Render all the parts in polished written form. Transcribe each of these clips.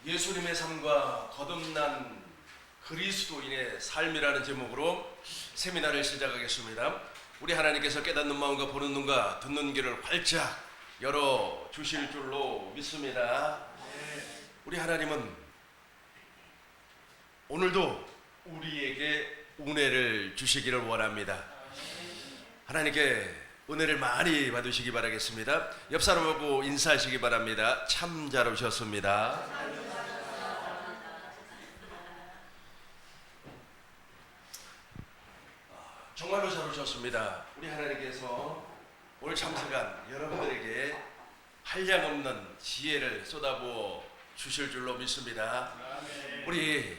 예수님의 삶과 거듭난 그리스도인의 삶이라는 제목으로 세미나를 시작하겠습니다. 우리 하나님께서 깨닫는 마음과 보는 눈과 듣는 귀를 활짝 열어 주실 줄로 믿습니다. 우리 하나님은 오늘도 우리에게 은혜를 주시기를 원합니다. 하나님께 은혜를 많이 받으시기 바라겠습니다. 옆 사람하고 인사하시기 바랍니다. 참 잘 오셨습니다. 정말로 잘 오셨습니다. 우리 하나님께서 오늘 참석한 여러분들에게 한량없는 지혜를 쏟아부어 주실 줄로 믿습니다. 우리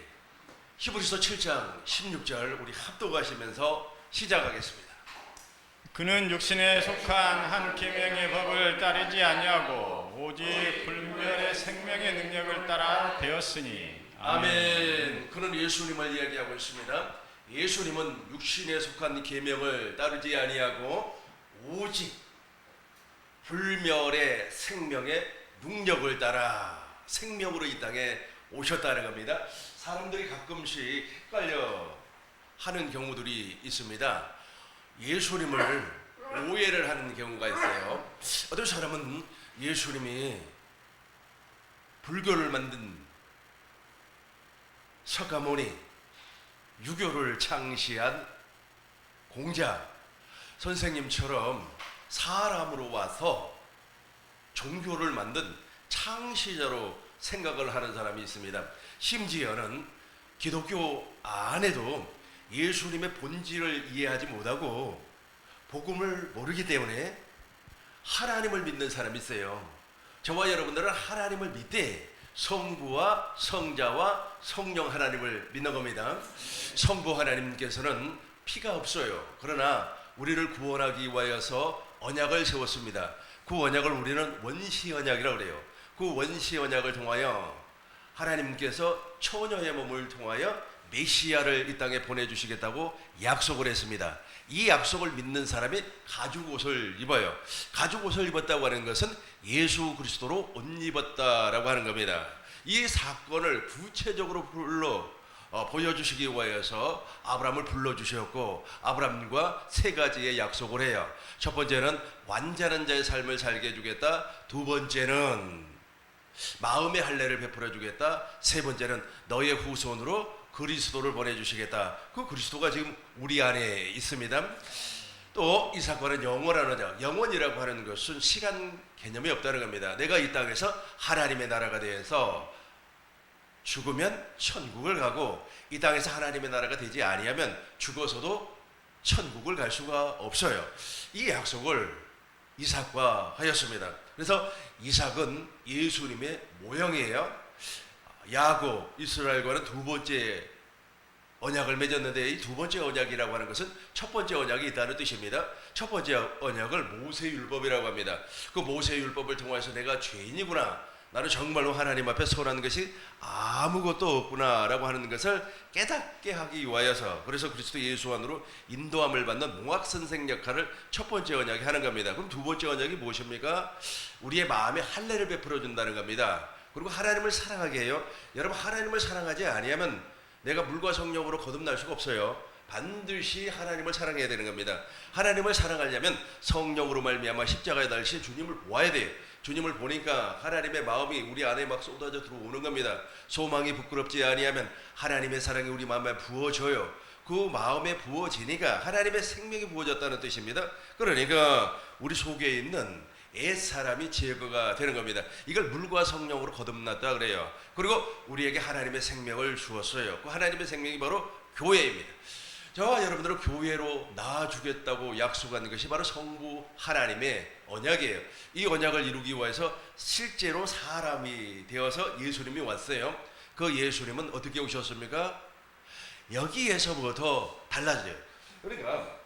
히브리서 7장 16절 우리 합독하시면서 시작하겠습니다. 그는 육신에 속한 한 계명의 법을 따르지 아니하고 오직 불멸의 생명의 능력을 따라 되었으니. 아멘. 그는 예수님을 이야기하고 있습니다. 예수님은 육신에 속한 계명을 따르지 아니하고 오직 불멸의 생명의 능력을 따라 생명으로 이 땅에 오셨다는 겁니다. 사람들이 가끔씩 헷갈려 하는 경우들이 있습니다. 예수님을 오해를 하는 경우가 있어요. 어떤 사람은 예수님이 불교를 만든 석가모니, 유교를 창시한 공자 선생님처럼 사람으로 와서 종교를 만든 창시자로 생각을 하는 사람이 있습니다. 심지어는 기독교 안에도 예수님의 본질을 이해하지 못하고 복음을 모르기 때문에 하나님을 믿는 사람이 있어요. 저와 여러분들은 하나님을 믿되 성부와 성자와 성령 하나님을 믿는 겁니다. 성부 하나님께서는 피가 없어요. 그러나 우리를 구원하기 위하여서 언약을 세웠습니다. 그 언약을 우리는 원시 언약이라고 그래요. 그 원시 언약을 통하여 하나님께서 처녀의 몸을 통하여 메시아를 이 땅에 보내주시겠다고 약속을 했습니다. 이 약속을 믿는 사람이 가죽옷을 입어요. 가죽옷을 입었다고 하는 것은 예수 그리스도로 옷 입었다라고 하는 겁니다. 이 사건을 구체적으로 보여주시기 위해서 아브라함을 불러주셨고, 아브라함과 세 가지의 약속을 해요. 첫 번째는 완전한 자의 삶을 살게 해주겠다. 두 번째는 마음의 할례를 베풀어 주겠다. 세 번째는 너의 후손으로 그리스도를 보내주시겠다. 그 그리스도가 지금 우리 안에 있습니다. 또 이 사건은 영원한 언약, 영원이라고 하는 것은 시간 개념이 없다는 겁니다. 내가 이 땅에서 하나님의 나라가 되어서 죽으면 천국을 가고, 이 땅에서 하나님의 나라가 되지 아니하면 죽어서도 천국을 갈 수가 없어요. 이 약속을 이삭과 하였습니다. 그래서 이삭은 예수님의 모형이에요. 야곱, 이스라엘과는 두 번째 언약을 맺었는데, 이 두 번째 언약이라고 하는 것은 첫 번째 언약이 있다는 뜻입니다. 첫 번째 언약을 모세율법이라고 합니다. 그 모세율법을 통해서 내가 죄인이구나, 나는 정말로 하나님 앞에 선한 것이 아무것도 없구나 라고 하는 것을 깨닫게 하기 위하여서, 그래서 그리스도 예수 안으로 인도함을 받는 몽학선생 역할을 첫 번째 언약이 하는 겁니다. 그럼 두 번째 언약이 무엇입니까? 우리의 마음에 할례를 베풀어 준다는 겁니다. 그리고 하나님을 사랑하게 해요. 여러분, 하나님을 사랑하지 아니하면 내가 물과 성령으로 거듭날 수가 없어요. 반드시 하나님을 사랑해야 되는 겁니다. 하나님을 사랑하려면 성령으로 말미암아 십자가에 달리신 주님을 보아야 돼요. 주님을 보니까 하나님의 마음이 우리 안에 막 쏟아져 들어오는 겁니다. 소망이 부끄럽지 아니하면 하나님의 사랑이 우리 마음에 부어져요. 그 마음에 부어지니까 하나님의 생명이 부어졌다는 뜻입니다. 그러니까 우리 속에 있는 옛사람이 제거가 되는 겁니다. 이걸 물과 성령으로 거듭났다 그래요. 그리고 우리에게 하나님의 생명을 주었어요. 그 하나님의 생명이 바로 교회입니다. 저와 여러분들은 교회로 낳아주겠다고 약속한 것이 바로 성부 하나님의 언약이에요. 이 언약을 이루기 위해서 실제로 사람이 되어서 예수님이 왔어요. 그 예수님은 어떻게 오셨습니까? 여기에서부터 달라져요. 그러니까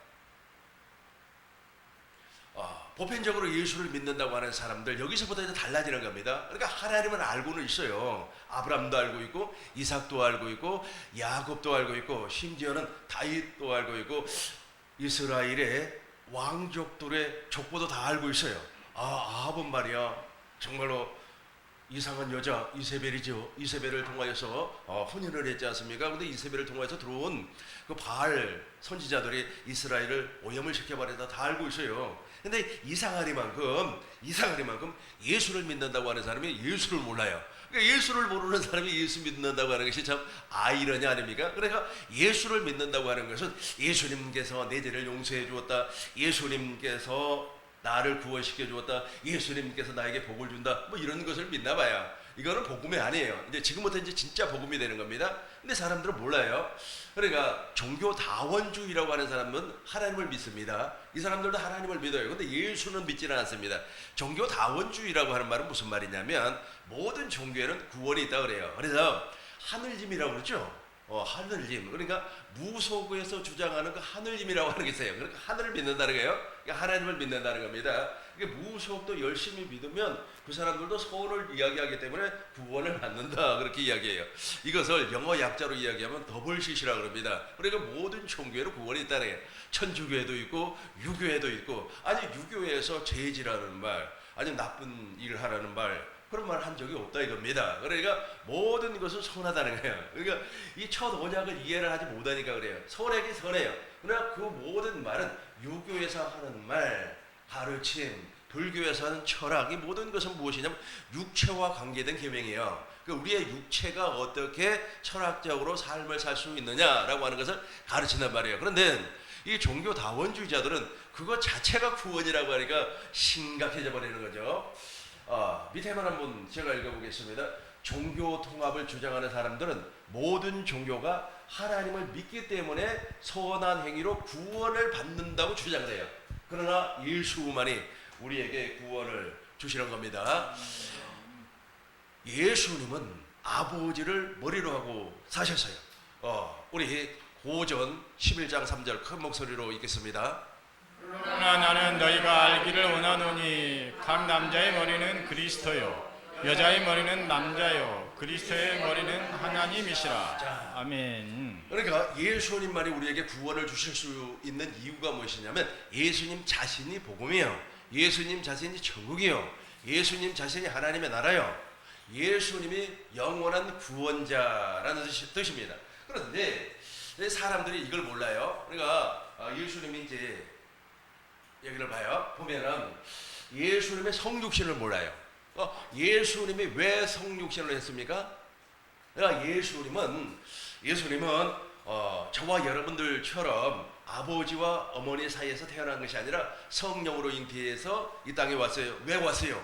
보편적으로 예수를 믿는다고 하는 사람들, 여기서부터 이제 달라지는 겁니다. 그러니까 하나님은 알고는 있어요. 아브라함도 알고 있고, 이삭도 알고 있고, 야곱도 알고 있고, 심지어는 다윗도 알고 있고, 이스라엘의 왕족들의 족보도 다 알고 있어요. 아합은 말이야, 정말로 이상한 여자 이세벨이죠. 이세벨을 통하여서 혼인을 했지 않습니까? 근데 이세벨을 통하여서 들어온 그 바알 선지자들이 이스라엘을 오염을 시켜버리다 다 알고 있어요. 근데 이상하리만큼 예수를 믿는다고 하는 사람이 예수를 몰라요. 그러니까 예수를 모르는 사람이 예수 믿는다고 하는 것이 참 아이러니 아닙니까? 그러니까 예수를 믿는다고 하는 것은 예수님께서 내 죄를 용서해 주었다, 예수님께서 나를 구원시켜 주었다, 예수님께서 나에게 복을 준다, 뭐 이런 것을 믿나 봐요. 이거는 복음이 아니에요. 이제 지금부터 이제 진짜 복음이 되는 겁니다. 근데 사람들은 몰라요. 그러니까 종교 다원주의라고 하는 사람은 하나님을 믿습니다. 이 사람들도 하나님을 믿어요. 근데 예수는 믿지는 않습니다. 종교 다원주의라고 하는 말은 무슨 말이냐면 모든 종교에는 구원이 있다 그래요. 그래서 하늘짐이라고 그러죠. 하늘짐. 그러니까 무속에서 주장하는 그 하늘짐이라고 하는 게 있어요. 그러니까 하늘을 믿는다는 거예요. 그러니까 하나님을 믿는다는 겁니다. 그러니까 무속도 열심히 믿으면 그 사람들도 소원을 이야기하기 때문에 구원을 받는다, 그렇게 이야기해요. 이것을 영어 약자로 이야기하면 더블시시라고 합니다. 그러니까 모든 종교에는 구원이 있다는 거예요. 천주교에도 있고 유교에도 있고, 아니 유교에서 죄질하는 말, 아니 나쁜 일을 하라는 말, 그런 말 한 적이 없다 이겁니다. 그러니까 모든 것은 선하다는 거예요. 그러니까 이 첫 언약을 이해를 하지 못하니까 그래요. 선하긴 선해요. 그러나 그 모든 말은 유교에서 하는 말, 가르침, 불교에서 하는 철학, 이 모든 것은 무엇이냐면 육체와 관계된 계명이에요. 그러니까 우리의 육체가 어떻게 철학적으로 삶을 살 수 있느냐라고 하는 것을 가르친단 말이에요. 그런데 이 종교 다원주의자들은 그것 자체가 구원이라고 하니까 심각해져 버리는 거죠. 밑에만 한번 제가 읽어보겠습니다. 종교 통합을 주장하는 사람들은 모든 종교가 하나님을 믿기 때문에 선한 행위로 구원을 받는다고 주장을 해요. 그러나 예수만이 우리에게 구원을 주시는 겁니다. 예수님은 아버지를 머리로 하고 사셨어요. 우리 고전 11장 3절 큰 목소리로 읽겠습니다. 그러나 나는 너희가 알기를 원하노니 각 남자의 머리는 그리스도요 여자의 머리는 남자요 그리스도의 머리는 하나님이시라. 아멘. 그러니까 예수님만이 우리에게 구원을 주실 수 있는 이유가 무엇이냐면 예수님 자신이 복음이에요. 예수님 자신이 천국이요, 예수님 자신이 하나님의 나라요, 예수님이 영원한 구원자라는 뜻입니다. 그런데 사람들이 이걸 몰라요. 그러니까 예수님이 이제 여기를 봐요. 보면은 예수님의 성육신을 몰라요. 예수님이 왜 성육신을 했습니까? 그러니까 예수님은 저와 여러분들처럼 아버지와 어머니 사이에서 태어난 것이 아니라 성령으로 잉태해서 이 땅에 왔어요. 왜 왔어요?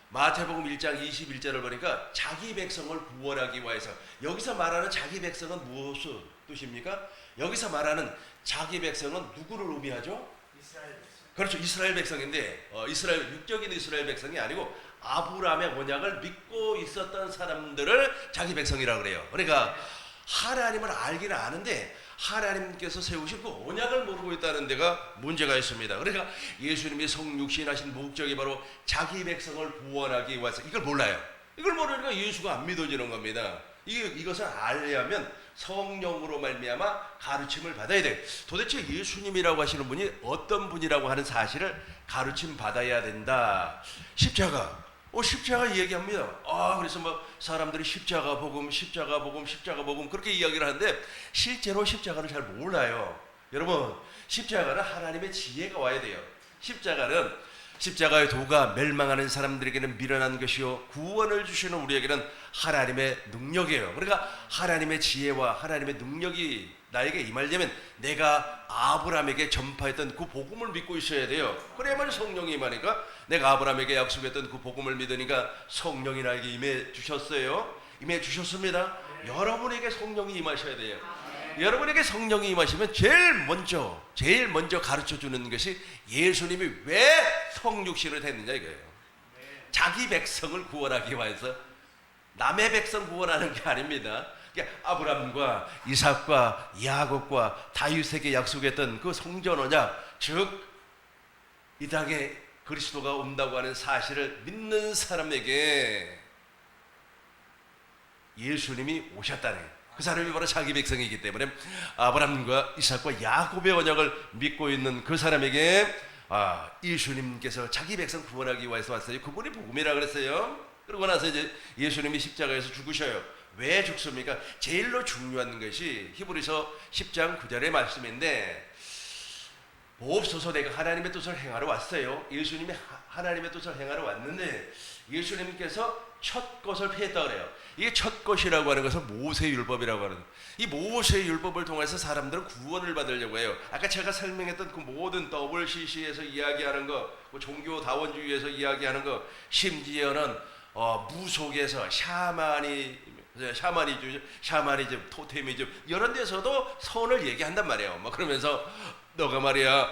마태복음 1장 21절을 보니까 자기 백성을 구원하기 위해서. 여기서 말하는 자기 백성은 무엇을 뜻입니까? 여기서 말하는 자기 백성은 누구를 의미하죠? 이스라엘 백성. 그렇죠. 이스라엘 백성인데 이스라엘 육적인 이스라엘 백성이 아니고 아브라함의 언약을 믿고 있었던 사람들을 자기 백성이라고 그래요. 그러니까 하나님을 알기는 아는데 하나님께서 세우신 그 언약을 모르고 있다는 데가 문제가 있습니다. 그러니까 예수님이 성육신하신 목적이 바로 자기 백성을 구원하기 위해서. 이걸 몰라요. 이걸 모르니까 예수가 안 믿어지는 겁니다. 이것을 알려면 성령으로 말미암아 가르침을 받아야 돼. 도대체 예수님이라고 하시는 분이 어떤 분이라고 하는 사실을 가르침 받아야 된다. 십자가 이야기합니다. 그래서 뭐 사람들이 십자가 복음 그렇게 이야기를 하는데 실제로 십자가를 잘 몰라요. 여러분, 십자가는 하나님의 지혜가 와야 돼요. 십자가의 도가 멸망하는 사람들에게는 미련한 것이요 구원을 주시는 우리에게는 하나님의 능력이에요. 그러니까 하나님의 지혜와 하나님의 능력이 나에게 임하려면 내가 아브라함에게 전파했던 그 복음을 믿고 있어야 돼요. 그래야만 성령이 임하니까, 내가 아브라함에게 약속했던 그 복음을 믿으니까 성령이 나에게 임해 주셨어요. 임해 주셨습니다. 여러분에게 성령이 임하셔야 돼요. 여러분에게 성령이 임하시면 제일 먼저 가르쳐주는 것이 예수님이 왜 성육신을 했느냐 이거예요. 자기 백성을 구원하기 위해서. 남의 백성 구원하는 게 아닙니다. 그러니까 아브라함과 이삭과 야곱과 다윗에게 약속했던 그 성전 언약, 즉 이 땅에 그리스도가 온다고 하는 사실을 믿는 사람에게 예수님이 오셨다는 거예요. 그 사람이 바로 자기 백성이기 때문에 아브라함과 이삭과 야곱의 언약을 믿고 있는 그 사람에게 예수님께서 자기 백성 구원하기 위해서 왔어요. 그분이 복음이라 그랬어요. 그러고 나서 이제 예수님이 십자가에서 죽으셔요. 왜 죽습니까? 제일로 중요한 것이 히브리서 10장 9절의 말씀인데, 옵소서 내가 하나님의 뜻을 행하러 왔어요. 예수님이 하나님의 뜻을 행하러 왔는데 예수님께서 첫 것을 폐했다 그래요. 이게 첫 것이라고 하는 것은 모세율법이라고 하는, 이 모세율법을 통해서 사람들은 구원을 받으려고 해요. 아까 제가 설명했던 그 모든 WCC에서 이야기하는 거, 그 종교다원주의에서 이야기하는 거, 심지어는 무속에서 샤머니즘, 토테미즘 이런 데서도 선을 얘기한단 말이에요. 뭐 그러면서 너가 말이야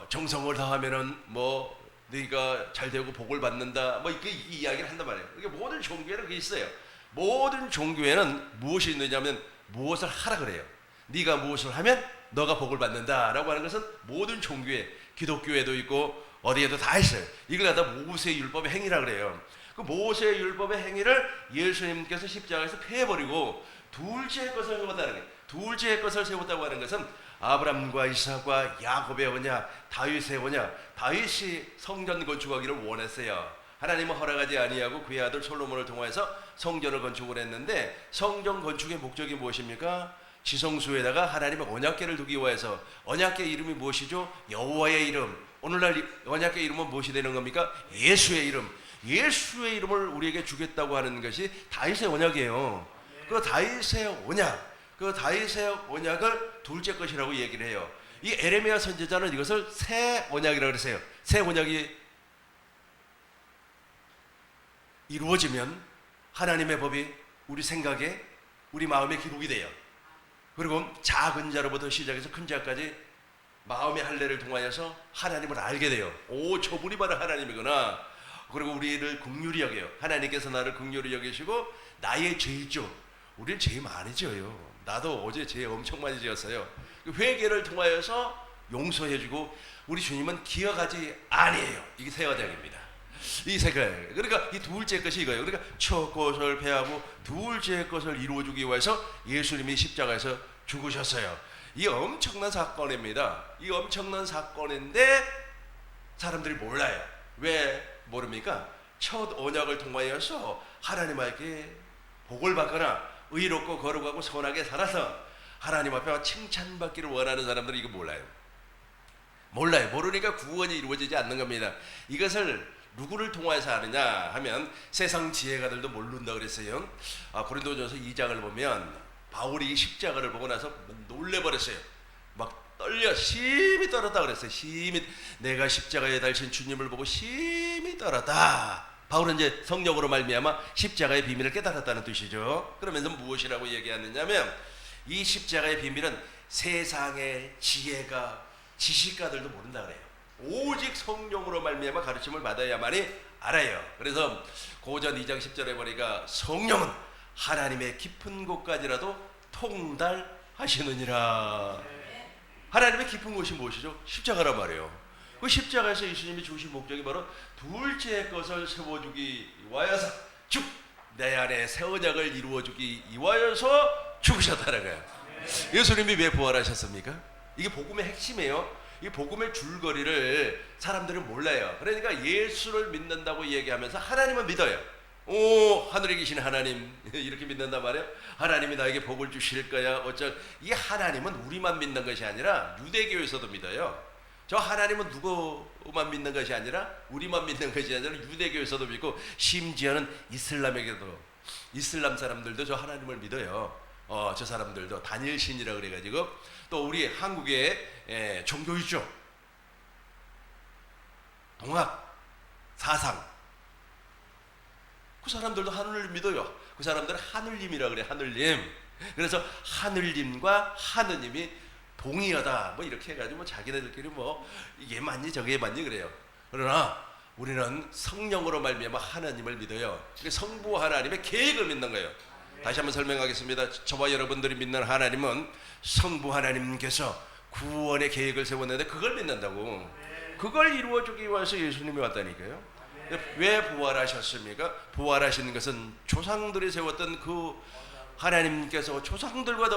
정성을 다하면은 뭐 네가 잘 되고 복을 받는다, 뭐 이 이야기를 한단 말이에요. 이게 모든 종교에는 그게 있어요. 모든 종교에는 무엇이 있느냐면 무엇을 하라 그래요. 네가 무엇을 하면 너가 복을 받는다라고 하는 것은 모든 종교에, 기독교에도 있고 어디에도 다 있어요. 이걸 갖다 모세율법의 행위라 그래요. 그 모세율법의 행위를 예수님께서 십자가에서 폐해버리고 둘째 것을 세웠다는 거예요. 둘째 것을 세웠다고 하는 것은 아브람과 이삭과 야곱의 언약, 다윗의 언약. 다윗이 성전 건축하기를 원했어요. 하나님은 허락하지 아니하고 그의 아들 솔로몬을 통해서 성전을 건축을 했는데, 성전 건축의 목적이 무엇입니까? 지성소에다가 하나님의 언약궤를 두기 위해서. 언약궤 이름이 무엇이죠? 여호와의 이름. 오늘날 언약궤 이름은 무엇이 되는 겁니까? 예수의 이름. 예수의 이름을 우리에게 주겠다고 하는 것이 다윗의 언약이에요. 그 다윗의 언약을 둘째 것이라고 얘기를 해요. 이 에레미야 선지자는 이것을 새 언약이라고 그랬어요. 새 언약이 이루어지면 하나님의 법이 우리 생각에, 우리 마음에 기록이 돼요. 그리고 작은 자로부터 시작해서 큰 자까지 마음의 할례를 통하여서 하나님을 알게 돼요. 오, 저분이 바로 하나님이구나. 그리고 우리를 긍휼히 여겨요. 하나님께서 나를 긍휼히 여기시고 나의 죄죠. 우리는 죄 많이 지어요. 나도 어제 죄 엄청 많이 지었어요. 회개를 통하여서 용서해주고, 우리 주님은 기억하지 아니에요. 이게 새 언약입니다. 이 색깔. 그러니까 이 둘째 것이 이거예요. 그러니까 첫 것을 폐하고 둘째 것을 이루어주기 위해서 예수님이 십자가에서 죽으셨어요. 이 엄청난 사건입니다. 이 엄청난 사건인데 사람들이 몰라요. 왜 모릅니까? 첫 언약을 통하여서 하나님에게 복을 받거나 의롭고 거룩하고 선하게 살아서 하나님 앞에 칭찬받기를 원하는 사람들은 이거 몰라요. 모르니까 구원이 이루어지지 않는 겁니다. 이것을 누구를 통해서 하느냐 하면 세상 지혜가들도 모른다 그랬어요. 고린도전서 2장을 보면 바울이 십자가를 보고 나서 놀래버렸어요. 막 떨려 심히 떨었다 그랬어요. 심히 내가 십자가에 달신 주님을 보고 심히 떨었다. 바울은 이제 성령으로 말미암아 십자가의 비밀을 깨달았다는 뜻이죠. 그러면서 무엇이라고 얘기하느냐면 이 십자가의 비밀은 세상의 지식가들도 모른다 그래요. 오직 성령으로 말미암아 가르침을 받아야만이 알아요. 그래서 고전 2장 10절에 보니까 성령은 하나님의 깊은 곳까지라도 통달하시느니라. 하나님의 깊은 곳이 무엇이죠? 십자가란 말이에요. 그 십자가에서 예수님이 주신 목적이 바로 둘째 것을 세워주기 위하여서 내 안에 새 언약을 이루어주기 위하여서 죽으셨다는 거예요. 예수님이 왜 부활하셨습니까? 이게 복음의 핵심이에요. 이 복음의 줄거리를 사람들은 몰라요. 그러니까 예수를 믿는다고 얘기하면서 하나님은 믿어요. 오, 하늘에 계신 하나님 이렇게 믿는단 말이에요. 하나님이 나에게 복을 주실 거야. 이 하나님은 우리만 믿는 것이 아니라 유대교에서도 믿어요. 저 하나님은 누구만 믿는 것이 아니라 우리만 믿는 것이 아니라 유대교에서도 믿고, 심지어는 이슬람 사람들도 저 하나님을 믿어요. 저 사람들도 다니엘신이라 그래가지고, 또 우리 한국의 종교 있죠. 동학 사상, 그 사람들도 하늘을 믿어요. 그 사람들은 하늘님이라 그래. 하늘님. 그래서 하늘님과 하느님이 동의하다 뭐 이렇게 해가지고 뭐 자기네들끼리 뭐 이게 맞니 저게 맞니 그래요. 그러나 우리는 성령으로 말미암아 하나님을 믿어요. 성부 하나님의 계획을 믿는 거예요. 다시 한번 설명하겠습니다. 저와 여러분들이 믿는 하나님은 성부 하나님께서 구원의 계획을 세웠는데 그걸 믿는다고. 그걸 이루어주기 위해서 예수님이 왔다니까요. 왜 부활하셨습니까? 부활하시는 것은 조상들이 세웠던 그 하나님께서 조상들과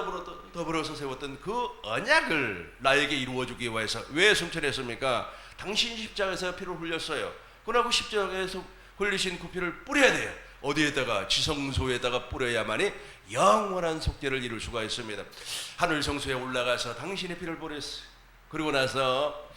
더불어서 세웠던 그 언약을 나에게 이루어주기 위해서. 왜 승천했습니까? 당신이 십자가에서 피를 흘렸어요. 그러고 십자가에서 흘리신 그 피를 뿌려야 돼요. 어디에다가? 지성소에다가 뿌려야만이 영원한 속죄를 이룰 수가 있습니다. 하늘 성소에 올라가서 당신의 피를 뿌렸어요. 그리고 나서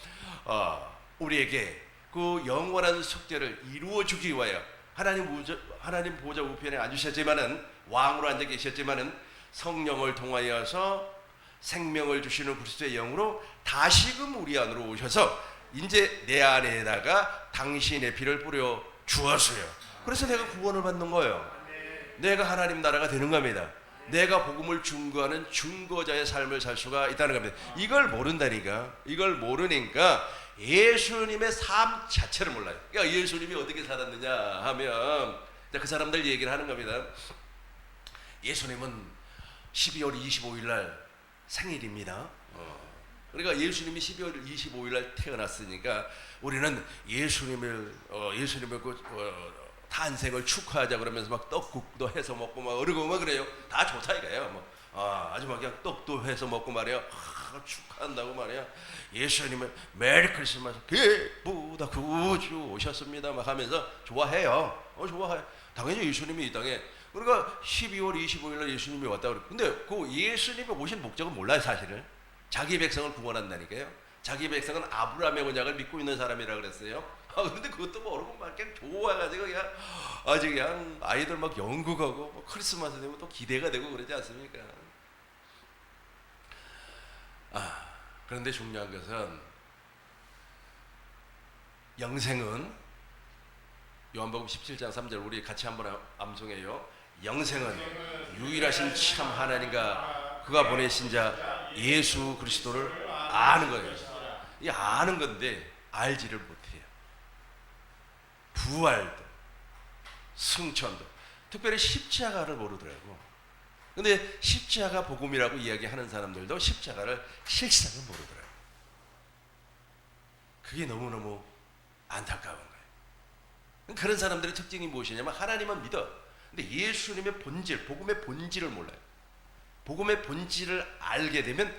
우리에게 그 영원한 속죄를 이루어 주기 위하여 하나님 보좌 우편에 앉으셨지만은, 왕으로 앉아 계셨지만은, 성령을 통하여서 생명을 주시는 그리스도의 영으로 다시금 우리 안으로 오셔서 이제 내 안에다가 당신의 피를 뿌려 주었어요. 그래서 내가 구원을 받는 거예요. 내가 하나님 나라가 되는 겁니다. 내가 복음을 증거하는 증거자의 삶을 살 수가 있다는 겁니다. 이걸 모른다니까. 이걸 모르니까 예수님의 삶 자체를 몰라요. 그러니까 예수님이 어떻게 살았느냐 하면 그 사람들 얘기를 하는 겁니다. 예수님은 12월 25일 날 생일입니다. 그러니까 예수님이 12월 25일 날 태어났으니까 우리는 예수님의 탄생을 축하하자 그러면서 막 떡국도 해서 먹고 막 그러고 막 그래요. 다 좋다 이거예요. 아주 막 그냥 떡도 해서 먹고 말이야. 축하한다고 말이야. 예수님은 메리 크리스마스 기쁘다 구주 오셨습니다 막 하면서 좋아해요. 좋아해. 당연히 예수님이 이 땅에, 그러니까 12월 25일 날 예수님이 왔다 그래. 근데 그 예수님이 오신 목적은 몰라요, 사실은. 자기 백성을 구원한다니까요. 자기 백성은 아브라함의 언약을 믿고 있는 사람이라 그랬어요. 근데 그것도 모르고 막 그냥 좋아가지고 그냥 아주 그냥 아이들 막 연극하고 뭐 크리스마스 되면 또 기대가 되고 그러지 않습니까? 그런데 중요한 것은 영생은 요한복음 17장 3절 우리 같이 한번 암송해요. 영생은 유일하신 참 하나님과 그가 보내신 자 예수 그리스도를 아는 거예요. 이 아는 건데 알지를 못해요. 부활도 승천도, 특별히 십자가를 모르더라고. 근데 십자가 복음이라고 이야기하는 사람들도 십자가를 실상은 모르더라고. 그게 너무너무 안타까운 거예요. 그런 사람들의 특징이 무엇이냐면 하나님은 믿어. 근데 예수님의 본질, 복음의 본질을 몰라요. 복음의 본질을 알게 되면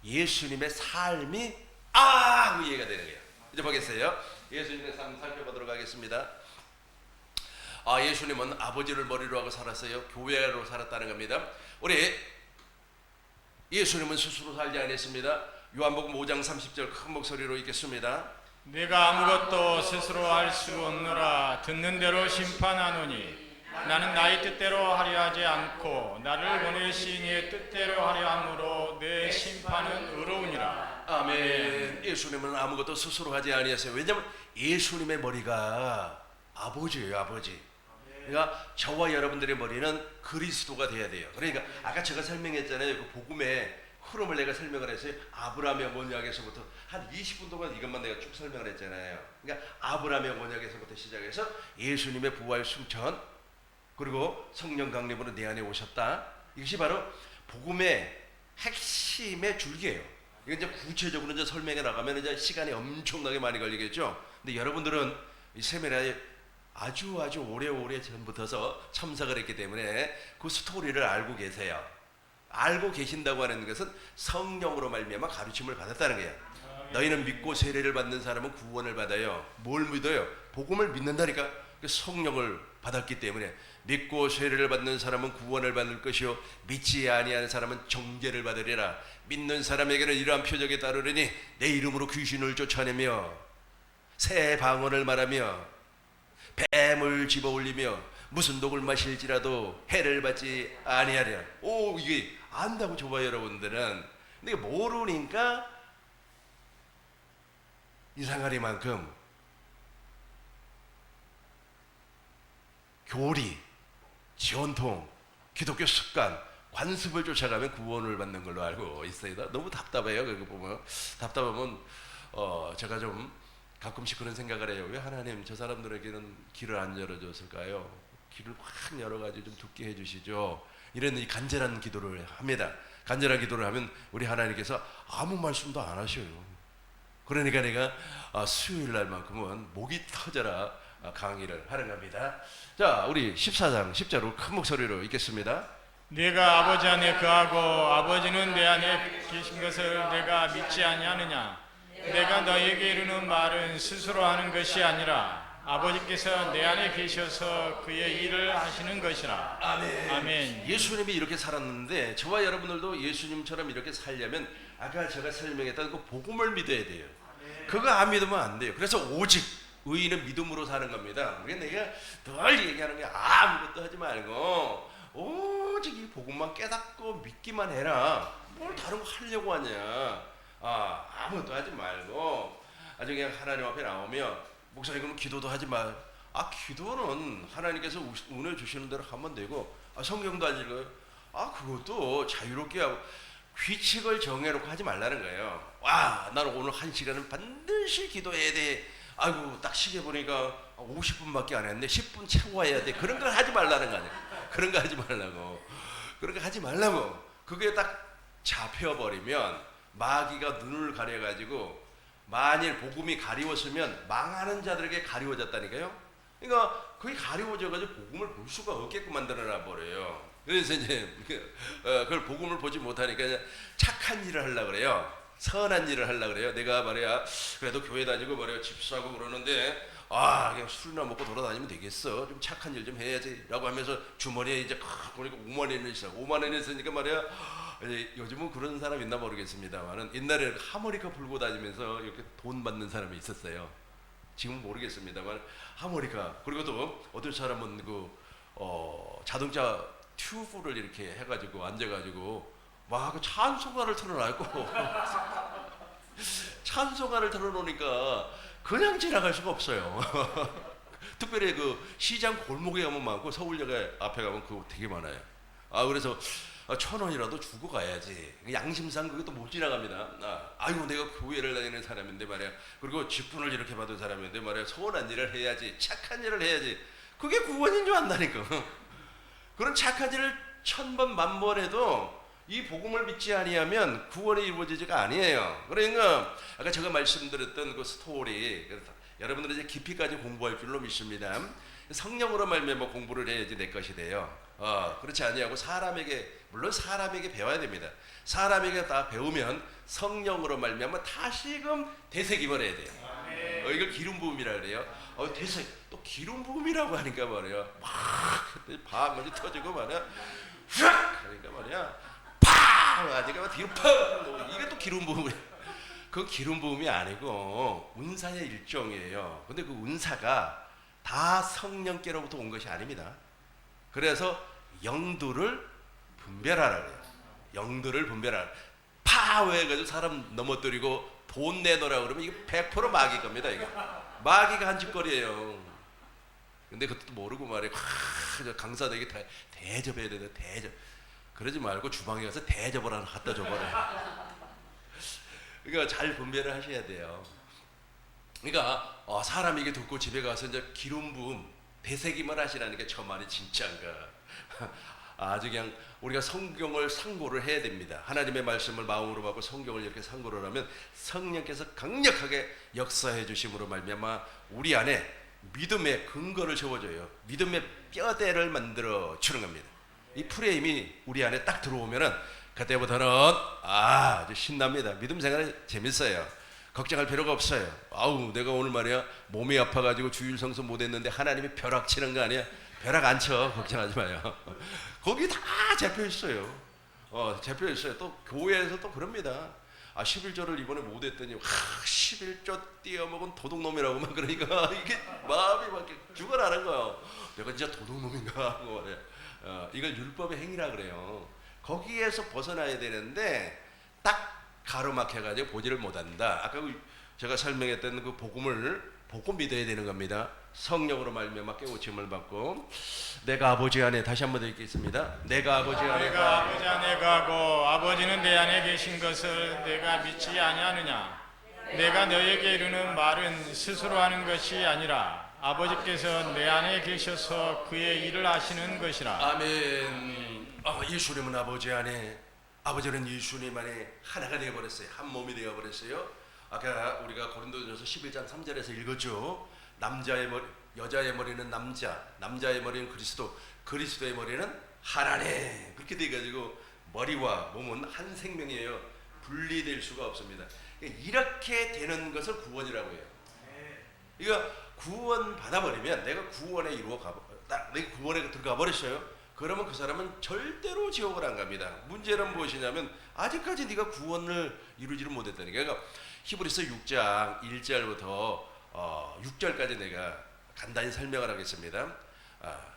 예수님의 삶이 이해가 되는 거예요. 이제 보겠어요. 예수님의 삶 살펴보도록 하겠습니다. 예수님은 아버지를 머리로 하고 살았어요. 교회로 살았다는 겁니다. 우리 예수님은 스스로 살지 않았습니다. 요한복음 5장 30절 큰 목소리로 읽겠습니다. 내가 아무것도 스스로 할 수 없노라. 듣는 대로 심판하노니 나는 나의 뜻대로 하려 하지 않고 나를 보내신 이의 뜻대로 하려 함으로 내 심판은 의로우니라. 아멘. 예수님은 아무것도 스스로 하지 아니하세요. 왜냐하면 예수님의 머리가 아버지예요, 아버지. 그러니까 저와 여러분들의 머리는 그리스도가 돼야 돼요. 그러니까 아까 제가 설명했잖아요. 그 복음의 흐름을 내가 설명을 했어요. 아브라함의 언약에서부터 한 20분 동안 이것만 내가 쭉 설명을 했잖아요. 그러니까 아브라함의 언약에서부터 시작해서 예수님의 부활 승천, 그리고 성령 강림으로 내 안에 오셨다. 이것이 바로 복음의 핵심의 줄기예요. 이거 이제 구체적으로 이제 설명해 나가면 이제 시간이 엄청나게 많이 걸리겠죠. 근데 여러분들은 이 세미나에 아주 오래오래 전부터서 참석을 했기 때문에 그 스토리를 알고 계세요. 알고 계신다고 하는 것은 성령으로 말미암아 가르침을 받았다는 거예요. 너희는 믿고 세례를 받는 사람은 구원을 받아요. 뭘 믿어요? 복음을 믿는다니까. 성령을 받았기 때문에 믿고 세례를 받는 사람은 구원을 받을 것이요 믿지 아니하는 사람은 정죄를 받으리라. 믿는 사람에게는 이러한 표적이 따르리니 내 이름으로 귀신을 쫓아내며 새 방언을 말하며 뱀을 집어올리며 무슨 독을 마실지라도 해를 받지 아니하리라. 이게 안다고 좋아요 여러분들은. 근데 모르니까 이상하리만큼 교리, 전통, 기독교 습관, 관습을 쫓아가면 구원을 받는 걸로 알고 있어요. 너무 답답해요. 그거 보면 답답하면 제가 좀 가끔씩 그런 생각을 해요. 왜 하나님 저 사람들에게는 길을 안 열어줬을까요? 길을 확 열어가지고 좀 듣게 해주시죠. 이런 이 간절한 기도를 합니다. 간절한 기도를 하면 우리 하나님께서 아무 말씀도 안 하셔요. 그러니까 내가 수요일 날만큼은 목이 터져라 강의를 하는 겁니다. 자, 우리 14장 10절로 큰 목소리로 읽겠습니다. 내가 아버지 안에 거하고 아버지는 내 안에 계신 것을 내가 믿지 아니하느냐. 내가 너에게 이르는 말은 스스로 하는 것이 아니라 아버지께서 내 안에 계셔서 그의 일을 하시는 것이라. 아멘. 아멘. 예수님이 이렇게 살았는데 저와 여러분들도 예수님처럼 이렇게 살려면 아까 제가 설명했던 그 복음을 믿어야 돼요. 그거 안 믿으면 안 돼요. 그래서 오직 의인은 믿음으로 사는 겁니다. 그게 내가 늘 얘기하는 게 아무것도 하지 말고 오직 이 복음만 깨닫고 믿기만 해라. 뭘 다른 거 하려고 하냐. 아무것도 하지 말고 아주 그냥 하나님 앞에 나오면 목사님 그럼 기도도 하지 마. 기도는 하나님께서 은혜 주시는 대로 하면 되고 성경도 안 읽어요. 그것도 자유롭게 하고 규칙을 정해놓고 하지 말라는 거예요. 나는 오늘 1시간은 반드시 기도해야 돼. 아이고 딱 시계 보니까 50분밖에 안 했네. 10분 채워야 돼. 그런 걸 하지 말라는 거 아니야. 그런 거 하지 말라고. 그런 거 하지 말라고. 그게 딱 잡혀버리면 마귀가 눈을 가려가지고 만일 복음이 가리웠으면 망하는 자들에게 가리워졌다니까요. 그러니까 그게 가리워져가지고 복음을 볼 수가 없게끔 만들어놔 버려요. 그래서 이제 그걸 복음을 보지 못하니까 착한 일을 하려고 그래요. 선한 일을 하려고 그래요. 내가 말이야 그래도 교회 다니고 말이야 집사하고 그러는데 그냥 술이나 먹고 돌아다니면 되겠어. 좀 착한 일 좀 해야지 라고 하면서 주머니에 이제 보니까 5만 원이 있어. 5만 원이 있으니까 말이야 요즘은 그런 사람 있나 모르겠습니다만은 옛날에 하모니카 불고 다니면서 이렇게 돈 받는 사람이 있었어요. 지금 모르겠습니다만 하모니카. 그리고 또 어떤 사람은 자동차 튜브를 이렇게 해가지고 앉아가지고 막 그 찬송가를 틀어놨고 찬송가를 틀어놓으니까 그냥 지나갈 수가 없어요. 특별히 그 시장 골목에 가면 많고 서울역에 앞에 가면 그거 되게 많아요. 그래서 1,000원이라도 주고 가야지. 양심상 그게 또 못 지나갑니다. 아이고 내가 교회를 다니는 사람인데 말이야. 그리고 직분을 이렇게 받은 사람인데 말이야. 선한 일을 해야지. 착한 일을 해야지. 그게 구원인 줄 안다니까. 그런 착한 일을 1000번 만번 해도 이 복음을 믿지 아니하면 구원이 이루어지지가 아니에요. 그러니까 아까 제가 말씀드렸던 그 스토리 여러분들은 이제 깊이까지 공부할 줄로 믿습니다. 성령으로 말미암아 공부를 해야지 내 것이 돼요. 그렇지 아니하고 물론 사람에게 배워야 됩니다. 사람에게 다 배우면 성령으로 말미암아 다시금 되새김을 해야 돼요. 이걸 기름 부음이라 그래요. 또 기름 부음이라고 하니까 말이야. 막 방울이 터지고 말이야. 휙! 그러니까 말이야. 팡! 아니까 뒤로 팡! 이게 또 기름 부음이에요. 그 기름 부음이 아니고 은사의 일종이에요. 근데 그 은사가 다 성령께로부터 온 것이 아닙니다. 그래서 영들을 분별하라 그래요. 영들을 분별하라. 파워해가지고 사람 넘어뜨리고 돈 내놓으라 그러면 이게 100% 마귀 겁니다. 이게 마귀가 한 짓거리예요. 근데 그것도 모르고 말이야. 강사들에게 대접해야 돼. 대접. 그러지 말고 주방에 가서 대접을 하나 갖다 줘버려. 그러니까 잘 분별을 하셔야 돼요. 그러니까 사람이 이게 듣고 집에 가서 이제 기름 부음 되새김을 하시라는 게 저 말이 진짜인가. 아주 그냥 우리가 성경을 상고를 해야 됩니다. 하나님의 말씀을 마음으로 받고 성경을 이렇게 상고를 하면 성령께서 강력하게 역사해 주심으로 말미암아 우리 안에 믿음의 근거를 세워줘요. 믿음의 뼈대를 만들어 주는 겁니다. 이 프레임이 우리 안에 딱 들어오면은 그때부터는 아주 신납니다. 믿음 생활이 재밌어요. 걱정할 필요가 없어요. 내가 오늘 말이야 몸이 아파가지고 주일 성수 못했는데 하나님이 벼락 치는 거 아니야? 벼락 안 쳐. 걱정하지 마요. 거기 다 잡혀 있어요. 잡혀 있어요. 또 교회에서 또 그럽니다. 11조를 이번에 못했더니 11조 띄어먹은 도둑놈이라고 막 그러니까 이게 마음이 막 죽어나는 거예요. 내가 진짜 도둑놈인가 하고 이걸 율법의 행위라 그래요. 거기에서 벗어나야 되는데 딱 가로막혀가지고 보지를 못한다. 아까 제가 설명했던 그 복음을 복음 믿어야 되는 겁니다. 성령으로 말미암아 깨우침을 받고 내가 아버지 안에 다시 한번 더 읽겠습니다. 내가 아버지 안에 가고 아버지는 내 안에 계신 것을 내가 믿지 아니하느냐. 내가 너에게 이르는 말은 스스로 하는 것이 아니라 아버지께서 내 안에 계셔서 그의 일을 하시는 것이라. 아멘. 예수님은 아버지 안에, 아버지는 예수님 안에 하나가 되어버렸어요. 한 몸이 되어버렸어요. 아까 우리가 고린도전서 11장 3절에서 읽었죠. 남자의 머리, 여자의 머리는 남자, 남자의 머리는 그리스도, 그리스도의 머리는 하나님. 그렇게 돼가지고 머리와 몸은 한 생명이에요. 분리될 수가 없습니다. 이렇게 되는 것을 구원이라고 해요. 그러니까 구원 받아버리면 내가 구원에 내가 구원에 들어가 버렸어요. 그러면 그 사람은 절대로 지옥을 안 갑니다. 문제는 무엇이냐면 아직까지 네가 구원을 이루지를 못했다니까. 그러니까 히브리서 6장 1절부터 6절까지 내가 간단히 설명을 하겠습니다.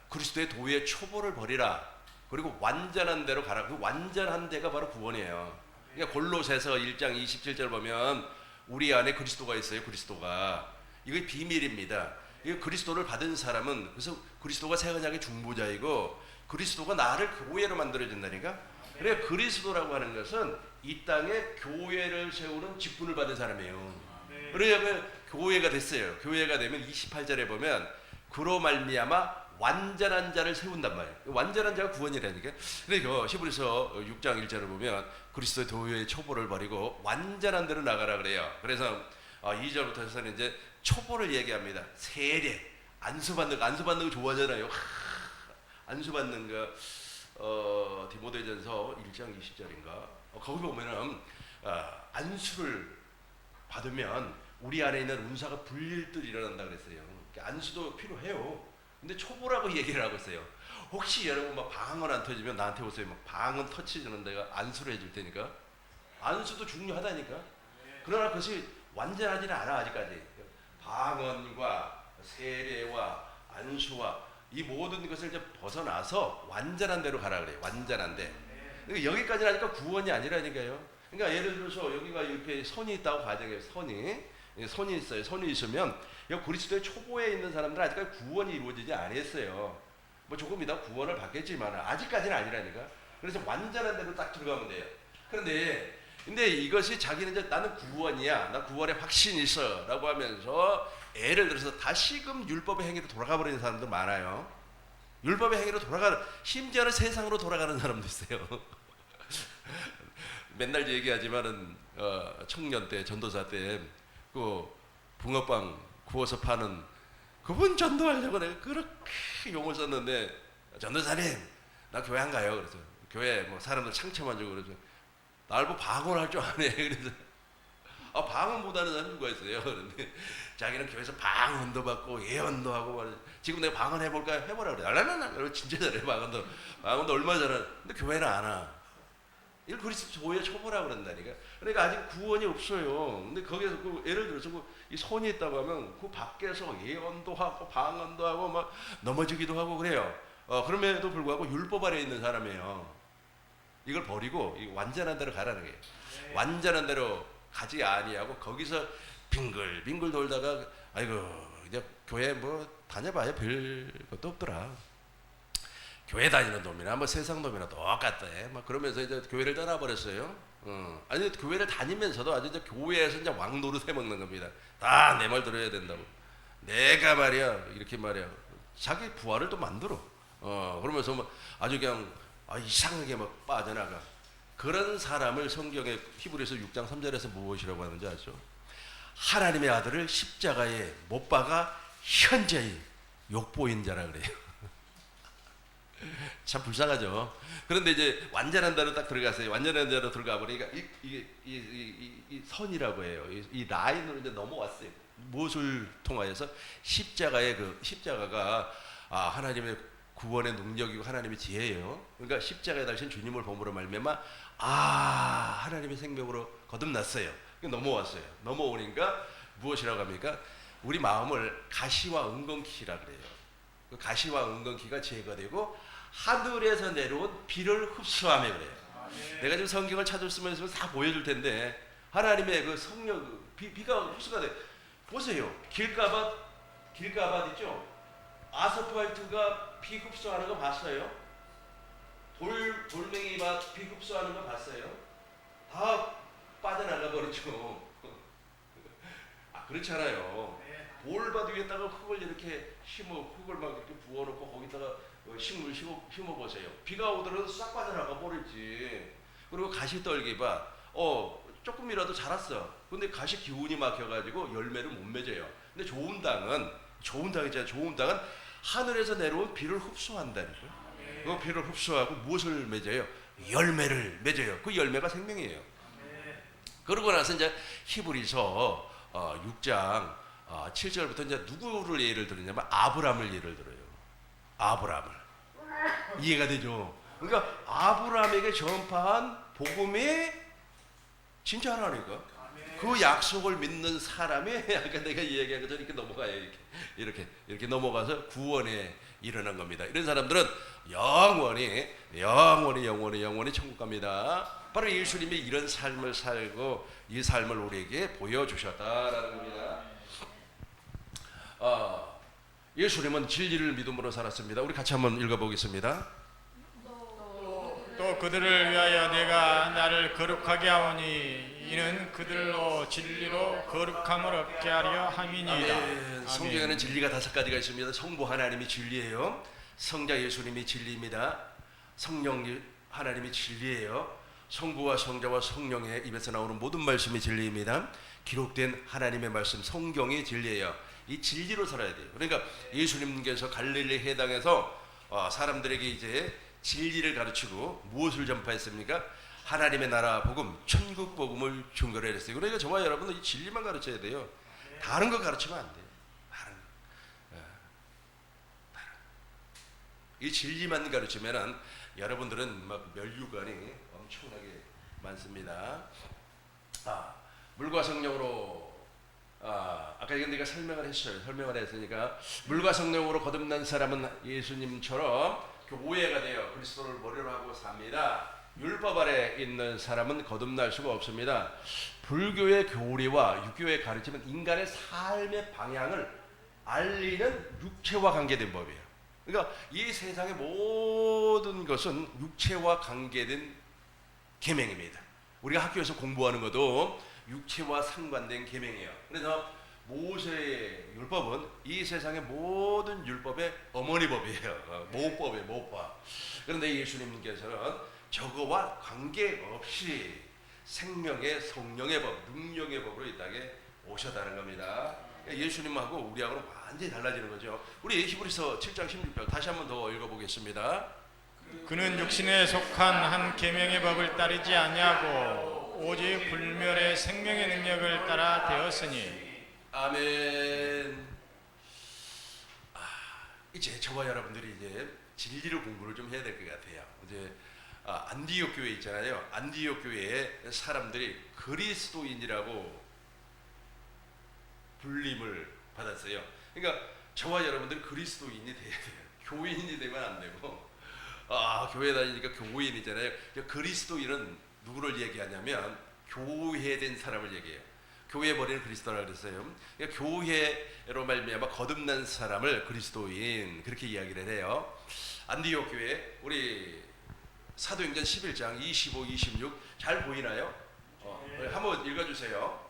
그리스도의 도의 초보를 버리라. 그리고 완전한 대로 가라. 그 완전한 데가 바로 구원이에요. 그러니까 골로새서 1장 27절 보면 우리 안에 그리스도가 있어요. 그리스도가. 이게 비밀입니다. 이 그리스도를 받은 사람은 그래서 그리스도가 새 언약의 중보자이고 그리스도가 나를 교회로 만들어준다니까. 그래 그리스도라고 하는 것은 이 땅에 교회를 세우는 직분을 받은 사람이에요. 그래야 교회가 됐어요. 교회가 되면 28절에 보면 그로 말미암아 완전한 자를 세운단 말이에요. 완전한 자가 구원이라니까. 그러니까 히브리서 6장 1절을 보면 그리스도의 도의 초보를 버리고 완전한 데로 나가라 그래요. 그래서 2절부터 해서는 이제 초보를 얘기합니다. 세례, 안수받는 거 좋아하잖아요. 안수받는 거 디모데전서 1장 20절인가 거기 보면은 안수를 받으면 우리 안에 있는 운사가 불릴 듯 일어난다 그랬어요. 안수도 필요해요. 근데 초보라고 얘기를 하고 있어요. 혹시 여러분 막 방언 안 터지면 나한테 오세요. 막 방언 터치는 내가 안수를 해줄 테니까. 안수도 중요하다니까. 그러나 그것이 완전하지는 않아 아직까지. 방언과 세례와 안수와 이 모든 것을 이제 벗어나서 완전한 데로 가라 그래요. 완전한 데. 그러니까 여기까지 하니까 구원이 아니라니까요. 그러니까 예를 들어서 여기가 옆에 선이 있다고 가정해요. 선이 있어요. 선이 있으면 여기 그리스도의 초보에 있는 사람들은 아직까지 구원이 이루어지지 않았어요. 뭐 조금 이따 구원을 받겠지만 아직까지는 아니라니까. 그래서 완전한 데로 딱 들어가면 돼요. 근데 이것이 자기는 이제 나는 구원이야, 나 구원에 확신이 있어라고 하면서 예를 들어서 다시금 율법의 행위로 돌아가 버리는 사람들 많아요. 율법의 행위로 심지어는 세상으로 돌아가는 사람도 있어요. 맨날 얘기하지만은 청년 때 전도사 때 그 붕어빵 구워서 파는 그분 전도하려고 내가 그렇게 용을 썼는데 전도사님 나 교회 안 가요. 그래서 교회 뭐 사람들 상처만 주고 그래서 날 보고 방언할 줄 아네. 그래서 방언 못하는 사람 누가 있어요. 그런데 자기는 교회에서 방언도 받고 예언도 하고 말이야. 지금 내가 방언 해볼까 해보라 그래. 알라라라 진짜 잘해 방언도 얼마나 잘하는. 근데 교회는 안 와. 이걸 그리스도 도의 초보라고 그런다니까. 그러니까 아직 구원이 없어요. 근데 거기서 예를 들어서 이 손이 있다고 하면 그 밖에서 예언도 하고 방언도 하고 막 넘어지기도 하고 그래요. 그럼에도 불구하고 율법 아래 있는 사람이에요. 이걸 버리고 이 완전한 데로 가라는 거예요. 완전한 데로 가지 아니하고 거기서 빙글빙글 돌다가 아이고 이제 교회 뭐 다녀봐야 별 것도 없더라. 교회 다니는 놈이나 뭐 세상 놈이나 똑같다. 막 그러면서 이제 교회를 떠나버렸어요. 아니 교회를 다니면서도 아주 이제 교회에서 이제 왕노릇 해먹는 겁니다. 다 내 말 들어야 된다고. 내가 말이야 이렇게 말이야. 자기 부활을 또 만들어. 그러면서 뭐 아주 그냥 이상하게 막 빠져나가. 그런 사람을 성경에 히브리서 6장 3절에서 무엇이라고 하는지 아죠? 하나님의 아들을 십자가에 못 박아 현재의 욕보인 자라 그래요. 참 불쌍하죠. 그런데 이제 완전한 자로 딱 들어갔어요. 완전한 자로 들어가 보니까 이 선이라고 해요. 이 라인으로 이제 넘어왔어요. 무엇을 통하여서 십자가가 하나님의 구원의 능력이고 하나님의 지혜예요. 그러니까 십자가에 달신 주님을 보므로 말미암아 하나님의 생명으로 거듭났어요. 넘어왔어요. 넘어오니까 무엇이라고 합니까? 우리 마음을 가시와 은건키라 그래요. 그 가시와 은건키가 지혜가 되고 하늘에서 내려온 비를 흡수하며 그래요. 내가 지금 성경을 찾았으면서 다 보여줄 텐데 하나님의 그 성령 비가 흡수가 돼. 보세요. 길가밭 있죠? 아스팔트가 비 흡수하는 거 봤어요? 돌멩이밭 비 흡수하는 거 봤어요? 다 빠져나가 버리죠. 그렇잖아요. 돌밭 위에다가 흙을 이렇게 흙을 막 이렇게 부어놓고 거기다가 식물 심어보세요. 비가 오더라도 싹 빠져나가 버리지. 그리고 가시떨기밭 조금이라도 자랐어. 근데 가시 기운이 막혀가지고 열매를 못 맺어요. 근데 좋은 땅은 하늘에서 내려온 비를 흡수한다니까요. 그 비를 흡수하고 무엇을 맺어요? 열매를 맺어요. 그 열매가 생명이에요. 그러고 나서 이제 히브리서 6장 7절부터 이제 누구를 예를 들었냐면 아브람을 예를 들어요. 아브람을. 이해가 되죠? 그러니까 아브람에게 전파한 복음이 진짜라니까. 그 약속을 믿는 사람이 아까 내가 얘기한 것처럼 이렇게 넘어가요. 이렇게 넘어가서 구원에 일어난 겁니다. 이런 사람들은 영원히 천국 갑니다. 바로 예수님이 이런 삶을 살고 이 삶을 우리에게 보여주셨다라는 겁니다. 예수님은 진리를 믿음으로 살았습니다. 우리 같이 한번 읽어보겠습니다. 또 그들을 위하여 내가 나를 거룩하게 하오니 이는 그들로 진리로 거룩함을 얻게 하려 함이니이다. 아멘. 성경에는 진리가 5가지가 있습니다. 성부 하나님이 진리예요. 성자 예수님이 진리입니다. 성령 하나님이 진리예요. 성부와 성자와 성령의 입에서 나오는 모든 말씀이 진리입니다. 기록된 하나님의 말씀 성경이 진리예요. 이 진리로 살아야 돼요. 그러니까 예수님께서 갈릴리 해당에서 사람들에게 이제 진리를 가르치고 무엇을 전파했습니까? 하나님의 나라 복음, 천국 복음을 증거를 했어요. 그러니까 저와 여러분은 이 진리만 가르쳐야 돼요. 다른 거 가르치면 안 돼요. 이 진리만 가르치면은 여러분들은 막 면류관이 엄청나게 많습니다. 물과 성령으로 아까 이건 내가 설명을 했으니까 물과 성령으로 거듭난 사람은 예수님처럼 교회가 되어 그리스도를 머리로 하고 삽니다. 율법 아래 있는 사람은 거듭날 수가 없습니다. 불교의 교리와 유교의 가르침은 인간의 삶의 방향을 알리는 육체와 관계된 법이에요. 그러니까 이 세상의 모든 것은 육체와 관계된 계명입니다. 우리가 학교에서 공부하는 것도 육체와 상관된 계명이에요. 그래서 모세의 율법은 이 세상의 모든 율법의 어머니 법이에요. 모법이에요, 모법. 그런데 예수님께서는 저거와 관계없이 생명의 성령의 법, 능력의 법으로 이 땅에 오셨다는 겁니다. 예수님하고 우리하고는 완전히 달라지는 거죠. 우리 히브리서 7장 16절 다시 한번 더 읽어보겠습니다. 그는 육신에 속한 한 계명의 법을 따르지 아니하고 오직 불멸의 생명의 능력을 따라 되었으니. 아멘. 이제 저와 여러분들이 이제 진리를 공부를 좀 해야 될 것 같아요. 이제 안디옥 교회 있잖아요. 안디옥 교회의 사람들이 그리스도인이라고 불림을 받았어요. 그러니까 저와 여러분들은 그리스도인이 돼야 돼요. 교인이 되면 안 되고. 교회 다니니까 교인이잖아요. 그리스도인은 누구를 얘기하냐면 교회된 사람을 얘기해요. 교회 버리는 그리스도라고 그랬어요. 그러니까 교회로 말미암아 거듭난 사람을 그리스도인 그렇게 이야기를 해요. 안디옥 교회 우리 사도행전 11장 25, 26 잘 보이나요? 한번 읽어주세요.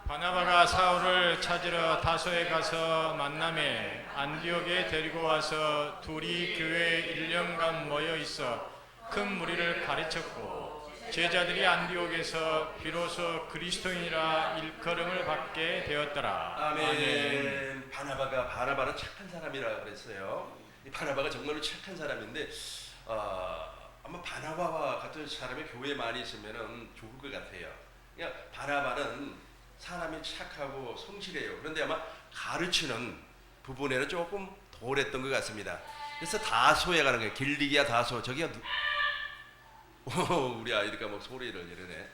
바나바가 사울을 찾으러 다소에 가서 만남에 안디옥에 데리고 와서 둘이 교회에 1년간 모여 있어 큰 무리를 가르쳤고 제자들이 안디옥에서 비로소 그리스도인이라 일컬음을 받게 되었더라. 아멘. 바나바는 착한 사람이라고 그랬어요. 이 바나바가 정말로 착한 사람인데 아마 바나바와 같은 사람이 교회에 많이 있으면 좋을 것 같아요. 그러니까 바나바는 사람이 착하고 성실해요. 그런데 아마 가르치는 부분에는 조금 덜했던 것 같습니다. 그래서 다소에 가는 거예요. 길리기아 다소. 저기가 우리 아이들과 막 소리를 이러네.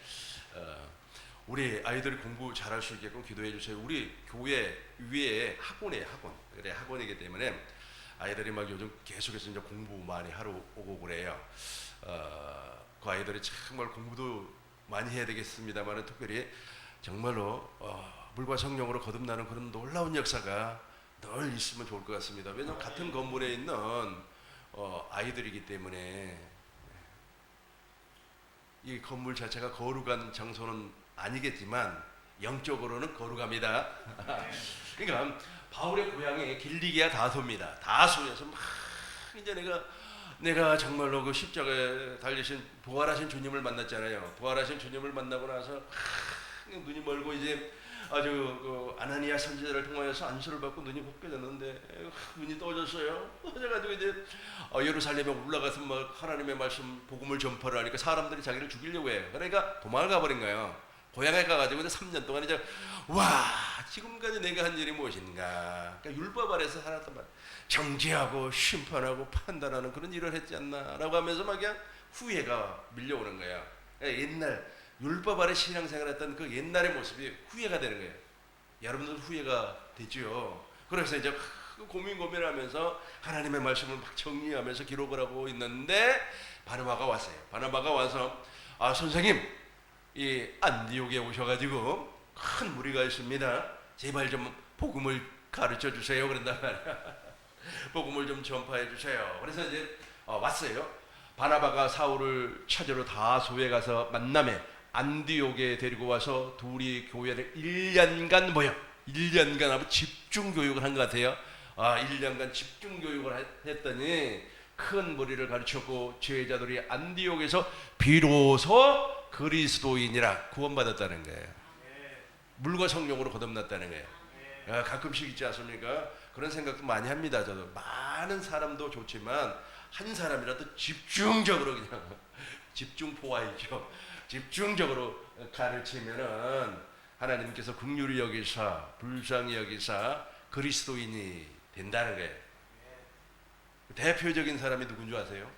우리 아이들이 공부 잘할 수 있게끔 기도해 주세요. 우리 교회 위에 학원이에요. 학원. 그래 학원이기 때문에 아이들이 막 요즘 계속해서 이제 공부 많이 하러 오고 그래요. 그 아이들이 정말 공부도 많이 해야 되겠습니다만은 특별히 정말로 물과 성령으로 거듭나는 그런 놀라운 역사가 늘 있으면 좋을 것 같습니다. 왜냐하면 같은 건물에 있는 아이들이기 때문에 이 건물 자체가 거룩한 장소는 아니겠지만 영적으로는 거룩합니다. 그러니까 바울의 고향이 길리기아 다소입니다. 다소에서 막 이제 내가 정말로 그 십자가에 달리신 부활하신 주님을 만났잖아요. 부활하신 주님을 만나고 나서 눈이 멀고 이제 아주 그 아나니아 선지자를 통하여서 안수를 받고 눈이 벗겨졌는데 눈이 떠졌어요. 그래가지고 이제 예루살렘에 올라가서 막 하나님의 말씀 복음을 전파를 하니까 사람들이 자기를 죽이려고 해요. 그러니까 도망을 가버린 거예요. 고향에 가가지고 이제 3년 동안 이제 와 지금까지 내가 한 일이 무엇인가. 그러니까 율법 아래서 살았단 말이야. 정죄하고 심판하고 판단하는 그런 일을 했지 않나라고 하면서 막 그냥 후회가 밀려오는 거야. 그러니까 옛날 율법 아래 신앙생활했던 그 옛날의 모습이 후회가 되는 거예요. 여러분들 후회가 되죠. 그래서 이제 고민하면서 하나님의 말씀을 막 정리하면서 기록을 하고 있는데 바나바가 왔어요. 바나바가 와서 선생님 이 안디옥에 오셔가지고 큰 무리가 있습니다. 제발 좀 복음을 가르쳐 주세요. 그런단 말이야. 복음을 좀 전파해 주세요. 그래서 이제 왔어요. 바나바가 사울을 찾으러 다소에 가서 만남에 안디옥에 데리고 와서 둘이 교회를 1년간 모여 1년간 아주 집중 교육을 한 것 같아요. 1년간 집중 교육을 했더니 큰 무리를 가르쳤고 제자들이 안디옥에서 비로소 그리스도인이라 구원받았다는 거예요. 물과 성령으로 거듭났다는 거예요. 가끔씩 있지 않습니까? 그런 생각도 많이 합니다. 저도 많은 사람도 좋지만 한 사람이라도 집중적으로 그냥 집중포화이죠. 집중적으로 가르치면은 하나님께서 긍휼히 여기사 불쌍히 여기사 그리스도인이 된다는 거예요. 대표적인 사람이 누군 줄 아세요?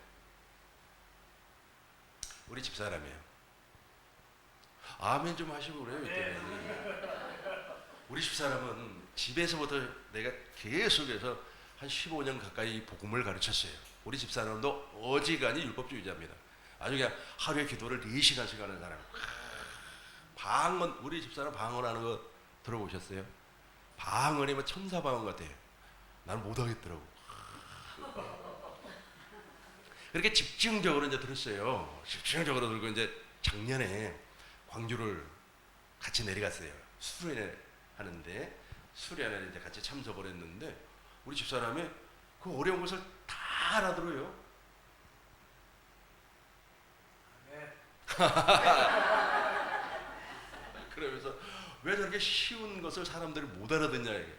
우리 집사람이에요. 아멘 좀 하시고 그래요. 우리 집사람은 집에서부터 내가 계속해서 한 15년 가까이 복음을 가르쳤어요. 우리 집사람도 어지간히 율법주의자입니다. 아주 그냥 하루에 기도를 4시간씩 하는 사람. 방언, 우리 집사람 방언하는 거 들어보셨어요? 방언이 뭐 천사 방언 같아요. 나는 못하겠더라고. 그렇게 집중적으로 이제 들었어요. 집중적으로 들고 이제 작년에 광주를 같이 내려갔어요. 수련회 하는데 수련회에 이제 같이 참석을 했는데 우리 집사람이 그 어려운 것을 다 알아들어요. 그러면서 왜 저렇게 쉬운 것을 사람들이 못 알아듣냐 이게.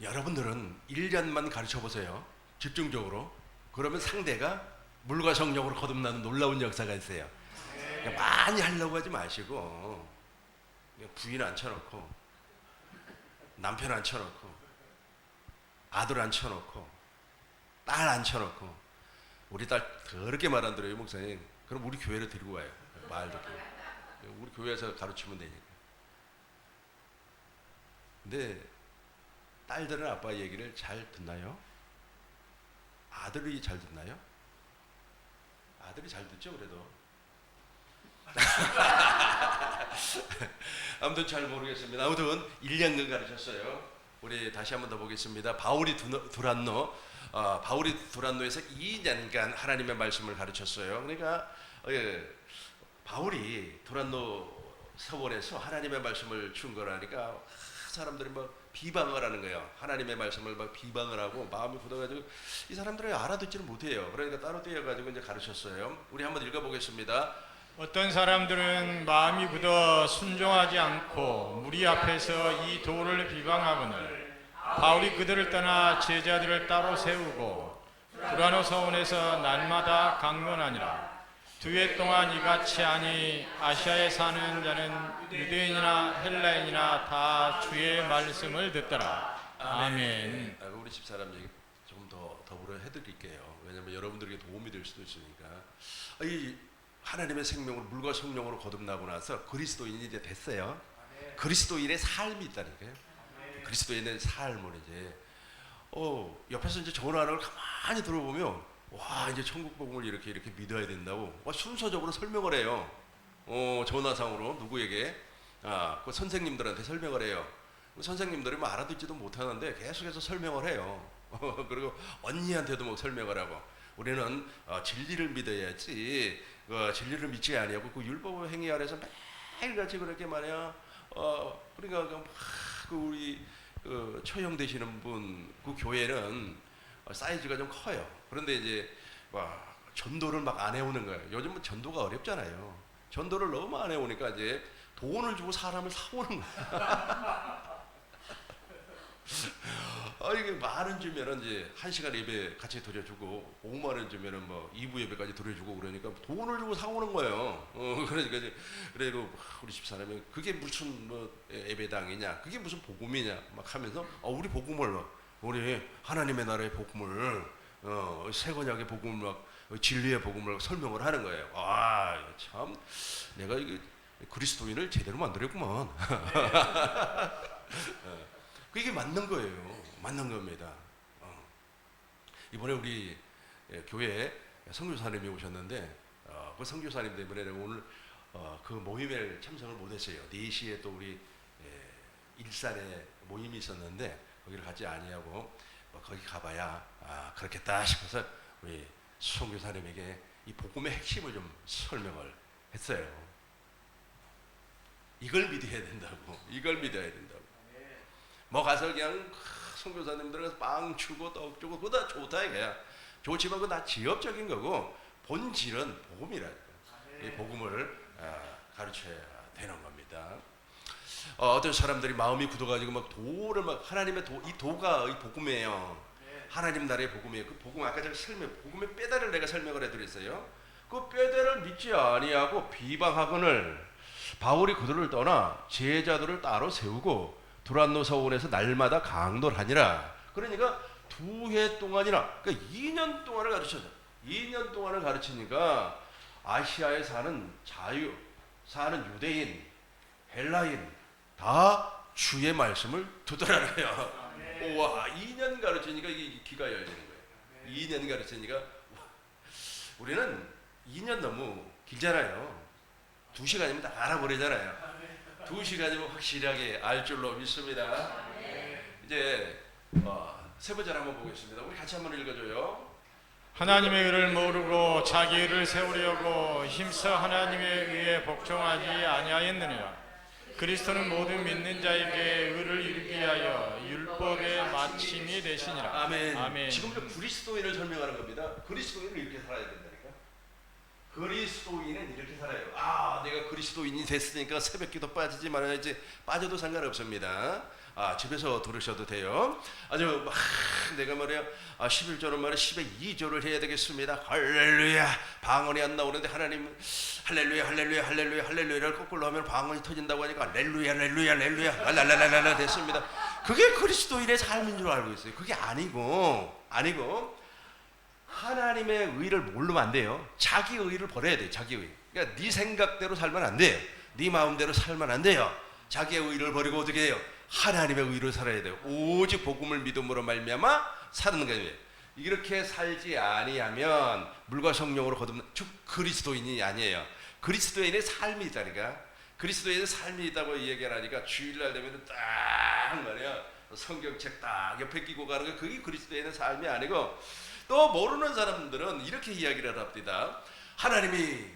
여러분들은 1년만 가르쳐 보세요. 집중적으로. 그러면 상대가 물과 성령으로 거듭나는 놀라운 역사가 있어요. 많이 하려고 하지 마시고 부인 앉혀놓고 남편 앉혀놓고 아들 앉혀놓고 딸 앉혀놓고 우리 딸 더럽게 말 안 들어요 목사님. 그럼 우리 교회를 데리고 와요. 말 듣고 우리 교회에서 가르치면 되니까. 근데 딸들은 아빠 얘기를 잘 듣나요? 아들이 잘 듣나요? 아들이 잘 듣죠 그래도. 아무튼 잘 모르겠습니다. 아무튼 1년간 가르쳤어요. 우리 다시 한번 더 보겠습니다. 바울이 두란노에서 2년간 하나님의 말씀을 가르쳤어요. 그러니까 바울이 두란노 서원에서 하나님의 말씀을 충고하니까 사람들이 막 비방을 하는 거예요. 하나님의 말씀을 막 비방을 하고 마음이 굳어가지고 이 사람들이 알아듣지를 못해요. 그러니까 따로 떼어가지고 이제 가르쳤어요. 우리 한번 읽어보겠습니다. 어떤 사람들은 마음이 굳어 순종하지 않고 무리 앞에서 이 도를 비방하거늘 바울이 그들을 떠나 제자들을 따로 세우고 두라노 서원에서 날마다 강론하니라. 2해 동안 이같이 하니 아시아에 사는 자는 유대인이나 헬라인이나 다 주의 말씀을 듣더라. 아멘. 우리 집사람 얘기 조금 더 더불어 해드릴게요. 왜냐하면 여러분들에게 도움이 될 수도 있으니까. 이 하나님의 생명으로 물과 성령으로 거듭나고 나서 그리스도인이 이제 됐어요. 그리스도인의 삶이 있다니까요. 그리스도인의 삶을 이제 옆에서 이제 전하는 걸 가만히 들어보면 와 이제 천국 복음을 이렇게 믿어야 된다고 순서적으로 설명을 해요. 전화상으로 누구에게 그 선생님들한테 설명을 해요. 선생님들이 뭐 알아듣지도 못하는데 계속해서 설명을 해요. 그리고 언니한테도 뭐 설명을 하고 우리는 진리를 믿어야지 진리를 믿지 아니하고 그 율법 행위 아래서 매일같이 그렇게 말이야. 그러니까 그 우리 처형 되시는 분 그 교회는 사이즈가 좀 커요. 그런데 이제 전도를 막 안 해오는 거예요. 요즘은 전도가 어렵잖아요. 전도를 너무 안 해오니까 이제 돈을 주고 사람을 사오는 거예요. 이게 10,000원 주면은 이제 1시간 예배 같이 드려주고 50,000원 주면은 뭐 2부 예배까지 드려주고 그러니까 돈을 주고 사오는 거예요. 그러니까 이제 그래도 우리 집사람이 그게 무슨 뭐 예배당이냐, 그게 무슨 복음이냐 막 하면서 우리 복음을 막 우리 하나님의 나라의 복음을 새 언약의 복음을 막 진리의 복음을 설명을 하는 거예요. 참 내가 이게 그리스도인을 제대로 만들었구만. 그게 맞는 거예요. 맞는 겁니다. 이번에 우리 교회에 선교사님이 오셨는데 그 선교사님 때문에 내가 오늘 그 모임에 참석을 못했어요. 4시에 또 우리 일산에 모임이 있었는데 거기를 가지 아니하고 거기 가봐야 그렇겠다 싶어서 우리 선교사님에게 이 복음의 핵심을 좀 설명을 했어요. 이걸 믿어야 된다고. 이걸 믿어야 된다고. 뭐 가서 그냥 선교사님들은 빵 주고 떡 주고 그거 다 좋다 이거야. 좋지만 그거 다 지엽적인 거고 본질은 복음이라니까. 이 복음을 가르쳐야 되는 겁니다. 어떤 사람들이 마음이 굳어가지고 막 도를 막 하나님의 이 도가 이 복음이에요. 하나님 나라의 복음이에요. 그 복음 아까 제가 복음의 뼈대를 내가 설명을 해드렸어요. 그 뼈대를 믿지 아니하고 비방하거늘 바울이 그들을 떠나 제자들을 따로 세우고 두란노 서원에서 날마다 강도를 하니라. 그러니까 2해 동안이나 그러니까 2년 동안을 가르쳐줘. 2년 동안을 가르치니까 아시아에 사는 유대인, 헬라인 다 주의 말씀을 듣더라고요. 와, 2년 가르치니까 이게 귀가 열리는 거예요. 2년 가르치니까 우리는 2년 너무 길잖아요. 2시간이면 다 알아버리잖아요. 2시간이면 확실하게 알 줄로 믿습니다. 이제 세 번째를 한번 보겠습니다. 우리 같이 한번 읽어줘요. 하나님의 의를 모르고 자기 의를 세우려고 힘써 하나님의 의에 복종하지 아니하였느니라. 그리스도는 모든 믿는 자에게 의를 이루기 위하여 율법의 마침이 되시니라. 아멘. 아멘. 지금 그리스도인을 설명하는 겁니다. 그리스도인은 이렇게 살아야 된다니까. 그리스도인은 이렇게 살아요. 내가 그리스도인이 됐으니까 새벽기도 빠지지 말아야지. 빠져도 상관없습니다. 집에서 들으셔도 돼요. 아주 막 내가 말이야 11조는 말이야 10에 2조를 해야 되겠습니다. 할렐루야. 방언이 안 나오는데 하나님 할렐루야 할렐루야 할렐루야 할렐루야를 거꾸로 하면 방언이 터진다고 하니까 할렐루야 할렐루야 할렐루야 랄랄랄랄라 됐습니다. 그게 그리스도인의 삶인 줄 알고 있어요. 그게 아니고 하나님의 의를 모르면 안 돼요. 자기 의를 버려야 돼요. 자기 의. 그러니까 네 생각대로 살면 안 돼요. 네 마음대로 살면 안 돼요. 자기의 의를 버리고 어떻게 해요? 하나님의 의로 살아야 돼요. 오직 복음을 믿음으로 말미암아 사는 거예요. 이렇게 살지 아니하면 물과 성령으로 거듭난 즉 그리스도인이 아니에요. 그리스도인의 삶이 있다니까. 그리스도인의 삶이 있다고 얘기를 하니까 주일날 되면 딱 말이야 성경책 딱 옆에 끼고 가는 거 그게 그리스도인의 삶이 아니고 또 모르는 사람들은 이렇게 이야기를 합니다. 하나님이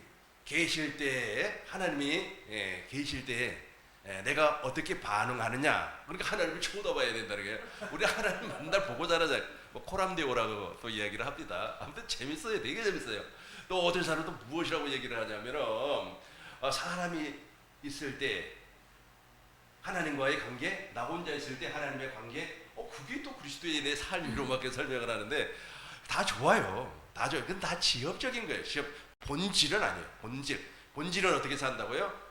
계실 때에 내가 어떻게 반응하느냐. 그러니까 하나님을 쳐다봐야 된다는 게 우리 하나님 맨날 보고 자라자. 코람데오라고 또 이야기를 합니다. 아무튼 재밌어요. 되게 재밌어요. 또 어떤 사람은 또 무엇이라고 얘기를 하냐면은 사람이 있을 때 하나님과의 관계, 나 혼자 있을 때 하나님의 관계, 그게 또 그리스도인의 삶으로밖에 설명을 하는데 다 좋아요. 다 좋아요. 근데 다 지엽적인 거예요. 본질은 아니에요. 본질은 어떻게 산다고요?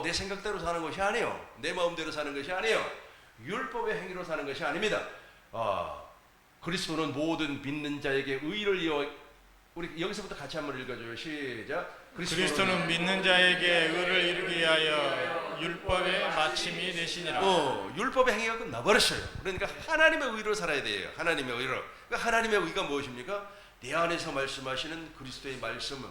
내 생각대로 사는 것이 아니에요. 내 마음대로 사는 것이 아니에요. 율법의 행위로 사는 것이 아닙니다. 그리스도는 모든 믿는 자에게 의를 이어 우리 여기서부터 같이 한번 읽어줘요. 시작. 그리스도는 믿는 자에게 의를 이루기 위하여 율법의 마침이 되시니라. 율법의 행위가 끝나버렸어요. 그러니까 하나님의 의로 살아야 돼요. 하나님의 의로. 그러니까 하나님의 의가 무엇입니까? 내 안에서 말씀하시는 그리스도의 말씀은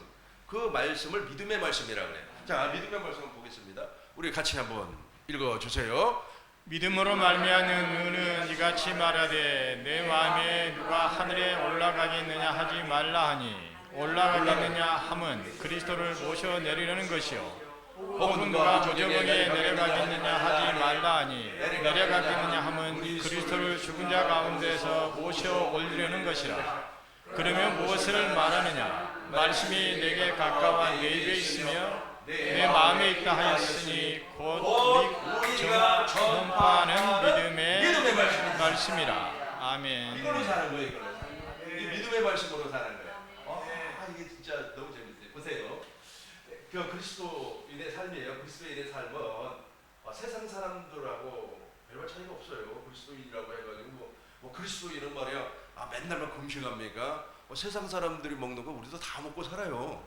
그 말씀을 믿음의 말씀이라고 그래요. 자, 믿음의 말씀을 보겠습니다. 우리 같이 한번 읽어주세요. 믿음으로 말미암는 의는 이같이 말하되 내 마음에 누가 하늘에 올라가겠느냐 하지 말라 하니 올라가겠느냐 함은 그리스도를 모셔 내리려는 것이요 혹은 누가 무저공에 내려가겠느냐 하지 말라 하니 내려가겠느냐 함은 그리스도를 죽은 자 가운데서 모셔 올리려는 것이라. 그러면 무엇을 말하느냐? 말씀이 내게 가까워 내 입에 있으며 내 마음에 있다 하였으니 곧 우리가 전파하는 믿음의 말씀이라. 아멘. 이걸로 사는 거예요. 이걸로 사는 거예요. 이 믿음의 말씀으로 사는 거예요. 이게 진짜 너무 재밌어요. 보세요. 그 그리스도인의 삶이에요. 그리스도인의 삶은 세상 사람들하고 별 차이가 없어요. 그리스도인이라고 해가지고 뭐 그리스도인은 말이야 맨날만 금식합니까? 세상 사람들이 먹는 거 우리도 다 먹고 살아요.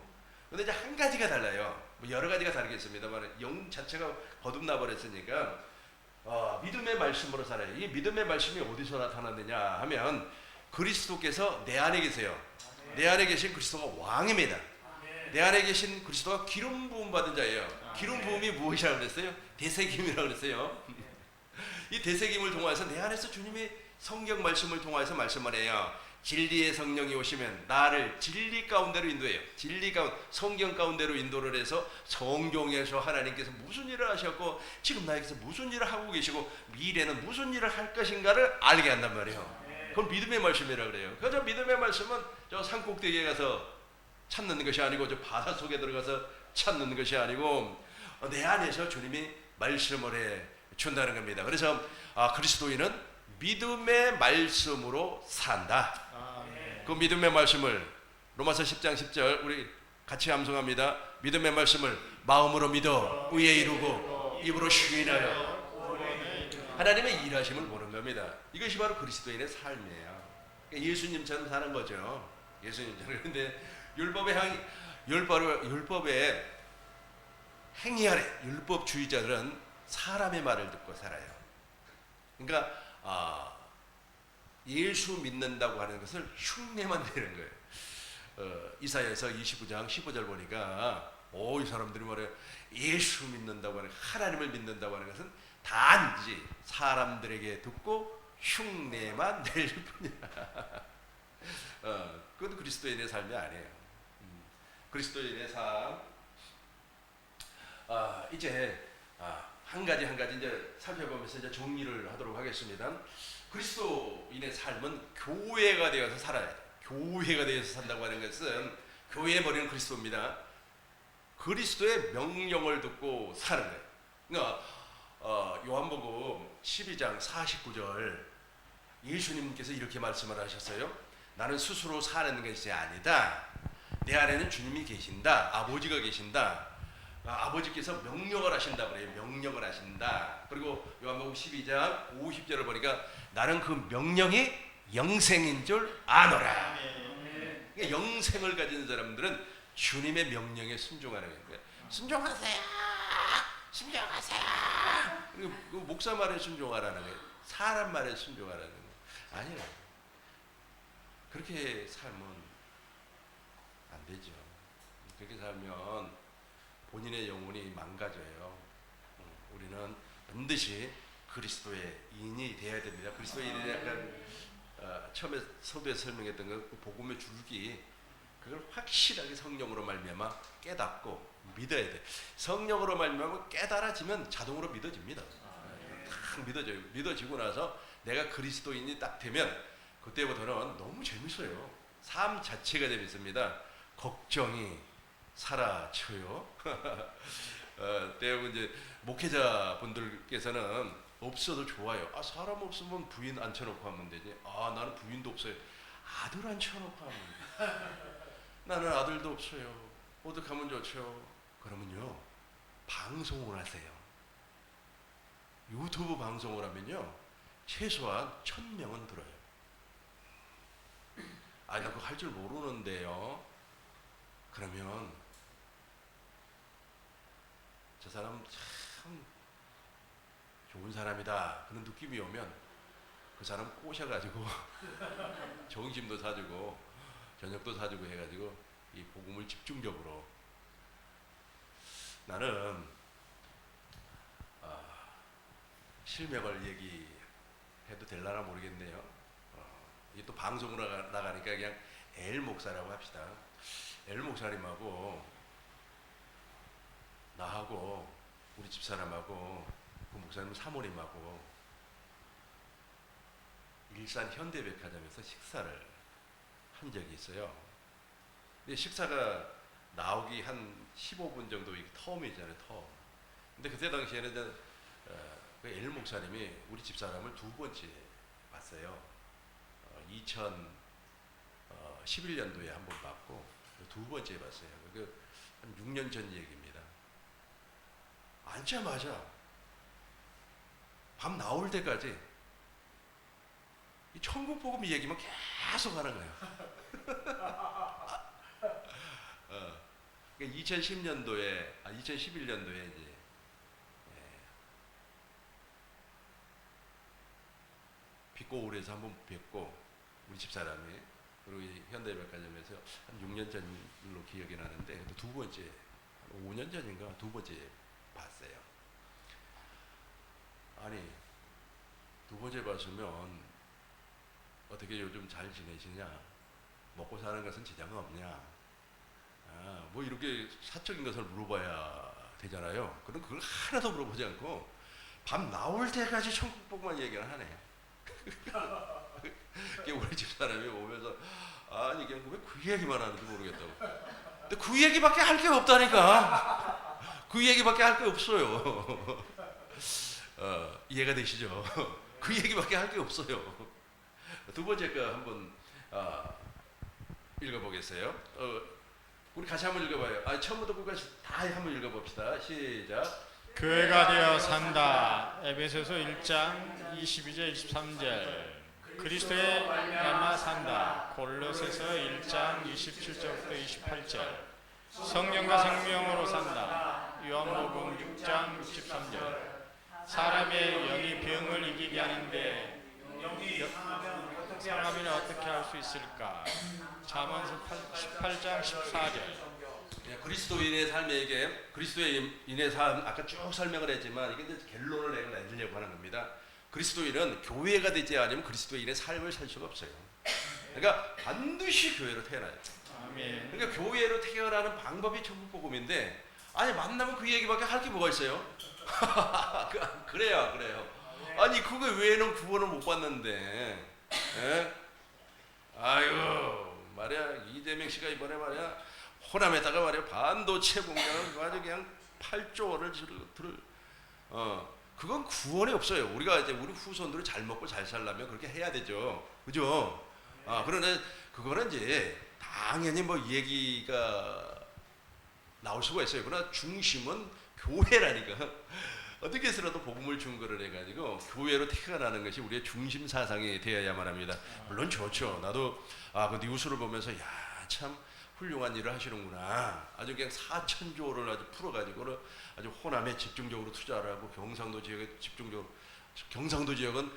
근데 이제 한 가지가 달라요. 뭐 여러 가지가 다르겠습니다만 영 자체가 거듭나 버렸으니까 믿음의 말씀으로 살아요. 이 믿음의 말씀이 어디서 나타나느냐 하면 그리스도께서 내 안에 계세요. 내 안에 계신 그리스도가 왕입니다. 내 안에 계신 그리스도가 기름 부음 받은 자예요. 기름 부음이 무엇이라고 그랬어요? 대세김이라고 그랬어요. 이 대세김을 통해서 내 안에서 주님이 성경 말씀을 통해서 말씀을 해요. 진리의 성령이 오시면 나를 진리 가운데로 인도해요. 진리 가운데 성경 가운데로 인도를 해서 성경에서 하나님께서 무슨 일을 하셨고 지금 나에게서 무슨 일을 하고 계시고 미래는 무슨 일을 할 것인가를 알게 한단 말이에요. 그건 믿음의 말씀이라고 그래요. 그래서 믿음의 말씀은 저 산꼭대기에 가서 찾는 것이 아니고 저 바다 속에 들어가서 찾는 것이 아니고 내 안에서 주님이 말씀을 해 준다는 겁니다. 그래서 그리스도인은 믿음의 말씀으로 산다. 그 믿음의 말씀을 로마서 10장 10절 우리 같이 암송합니다. 믿음의 말씀을 마음으로 믿어 의에 이루고 입으로 시인하여 하나님의 일하심을 보는 겁니다. 이것이 바로 그리스도인의 삶이에요. 그러니까 예수님처럼 사는 거죠. 예수님처럼. 그런데 율법의 행위 아래 율법주의자들은 사람의 말을 듣고 살아요. 그러니까 예수 믿는다고 하는 것을 흉내만 내는 거예요. 이사야서 29장 15절 보니까 이 사람들이 말해요. 예수 믿는다고 하는 하나님을 믿는다고 하는 것은 단지 사람들에게 듣고 흉내만 낼 뿐이야. 그건 그리스도인의 삶이 아니에요. 그리스도인의 삶. 이제 한 가지 이제 살펴보면서 이제 정리를 하도록 하겠습니다. 그리스도인의 삶은 교회가 되어서 살아야 돼. 교회가 되어서 산다고 하는 것은 교회의 머리는 그리스도입니다. 그리스도의 명령을 듣고 사는 거예요. 그러니까 요한복음 12장 49절 예수님께서 이렇게 말씀을 하셨어요. 나는 스스로 사는 것이 아니다. 내 안에는 주님이 계신다. 아버지가 계신다. 아버지께서 명령을 하신다 그래요. 명령을 하신다. 그리고 요한복음 12장 50절을 보니까 나는 그 명령이 영생인 줄 아노라. 그러니까 영생을 가진 사람들은 주님의 명령에 순종하는 거예요. 순종하세요. 순종하세요. 그 목사 말에 순종하라는 거예요. 사람 말에 순종하라는 거예요. 아니요. 그렇게 살면 안 되죠. 그렇게 살면 본인의 영혼이 망가져요. 우리는 반드시 그리스도의 인이 되어야 됩니다. 그리스도의 인은 약간 처음에 서두에 설명했던 그 복음의 줄기 그걸 확실하게 성령으로 말미암아 깨닫고 믿어야 돼. 성령으로 말미암아 깨달아지면 자동으로 믿어집니다. 딱 믿어져요. 믿어지고 나서 내가 그리스도인이 딱 되면 그때부터는 너무 재밌어요. 삶 자체가 재밌습니다. 걱정이 사라져요. 대부분 이제 목회자 분들께서는 없어도 좋아요. 사람 없으면 부인 앉혀놓고 하면 되지. 나는 부인도 없어요. 아들 앉혀놓고 하면 돼. 나는 아들도 없어요. 어떻게 하면 좋죠? 그러면요 방송을 하세요. 유튜브 방송을 하면요 최소한 1000명은 들어요. 나 그거 할 줄 모르는데요. 그러면 저 사람 참 좋은 사람이다 그런 느낌이 오면 그 사람 꼬셔가지고 점심도 사주고 저녁도 사주고 해가지고 이 복음을 집중적으로 나는 실명을 얘기해도 될라나 모르겠네요. 이게 또 방송으로 나가니까 그냥 엘 목사라고 합시다. 엘 목사님하고 나하고 우리 집사람하고 그 목사님 사모님하고 일산 현대백화점에서 식사를 한 적이 있어요. 근데 식사가 나오기 한 15분 정도 텀이잖아요, 텀. 근데 그때 당시에는 그 엘 목사님이 우리 집사람을 2번째 봤어요. 2011년도에 한 번 봤고 두 번째 봤어요. 한 6년 전 얘기입니다. 앉자마자 밤 나올 때까지 이 천국 복음 얘기만 계속 하는 거예요. 2011년도에 이제 빛고울에서 한번 뵙고 우리 집사람이, 그리고 이 현대백화점에서 한 6년 전로 기억이 나는데 두 번째, 5년 전인가 두 번째 봤어요. 아니 두 번째 봤으면 어떻게 요즘 잘 지내시냐, 먹고 사는 것은 지장은 없냐, 뭐 이렇게 사적인 것을 물어봐야 되잖아요. 그럼 그걸 하나도 물어보지 않고 밤 나올 때까지 천국복만 얘기를 하네. 우리 집사람이 오면서 아니 이게 왜 그 얘기만 하는지 모르겠다고. 근데 그 얘기밖에 할 게 없다니까. 그 얘기밖에 할 게 없어요. 이해가 되시죠? 그 얘기밖에 할 게 없어요. 두 번째 거 한번 읽어보겠어요. 우리 같이 한번 읽어봐요. 처음부터 끝까지 다 한번 읽어봅시다. 시작. 교회가 되어 산다. 에베소서 1장 22절 23절. 그리스도의 말미암아 산다. 골로새서 1장 27절부터 28절. 성령과 생명으로 산다. 요한복음 6장 63절. 사람의 영이 병을 이기게 하는데 사람이는 어떻게 할 수 있을까? 잠언서 18장 14절. 그리스도인의 삶에게, 그리스도인의 삶 아까 쭉 설명을 했지만 이게 이제 결론을 내가 내려고 하는 겁니다. 그리스도인은 교회가 되지 않으면 그리스도인의 삶을 살 수가 없어요. 그러니까 반드시 교회로 태어나요. 아멘. 그러니까 교회로 태어나는 방법이 천국복음인데, 아니 만나면 그 얘기밖에 할 게 뭐가 있어요? 그래요. 아니 그거 외에는 구원을 못 받는데, 아유 말이야, 이재명 씨가 이번에 말이야 호남에다가 말이야 반도체 공장을 아주 그냥 8조 원을 그건 구원이 없어요. 우리가 이제 우리 후손들이 잘 먹고 잘 살려면 그렇게 해야 되죠, 그죠? 그런데 그거는 이제 당연히 뭐 얘기가 나올 수가 있어요. 그러나 중심은 교회라니까. 어떻게 해서라도 복음을 증거를 해가지고 교회로 태어나는 것이 우리의 중심 사상이 되어야만 합니다. 물론 좋죠. 나도 그 뉴스를 보면서 야, 참 훌륭한 일을 하시는구나. 아주 그냥 4천조를 아주 풀어가지고 아주 호남에 집중적으로 투자를 하고 경상도 지역에 경상도 지역은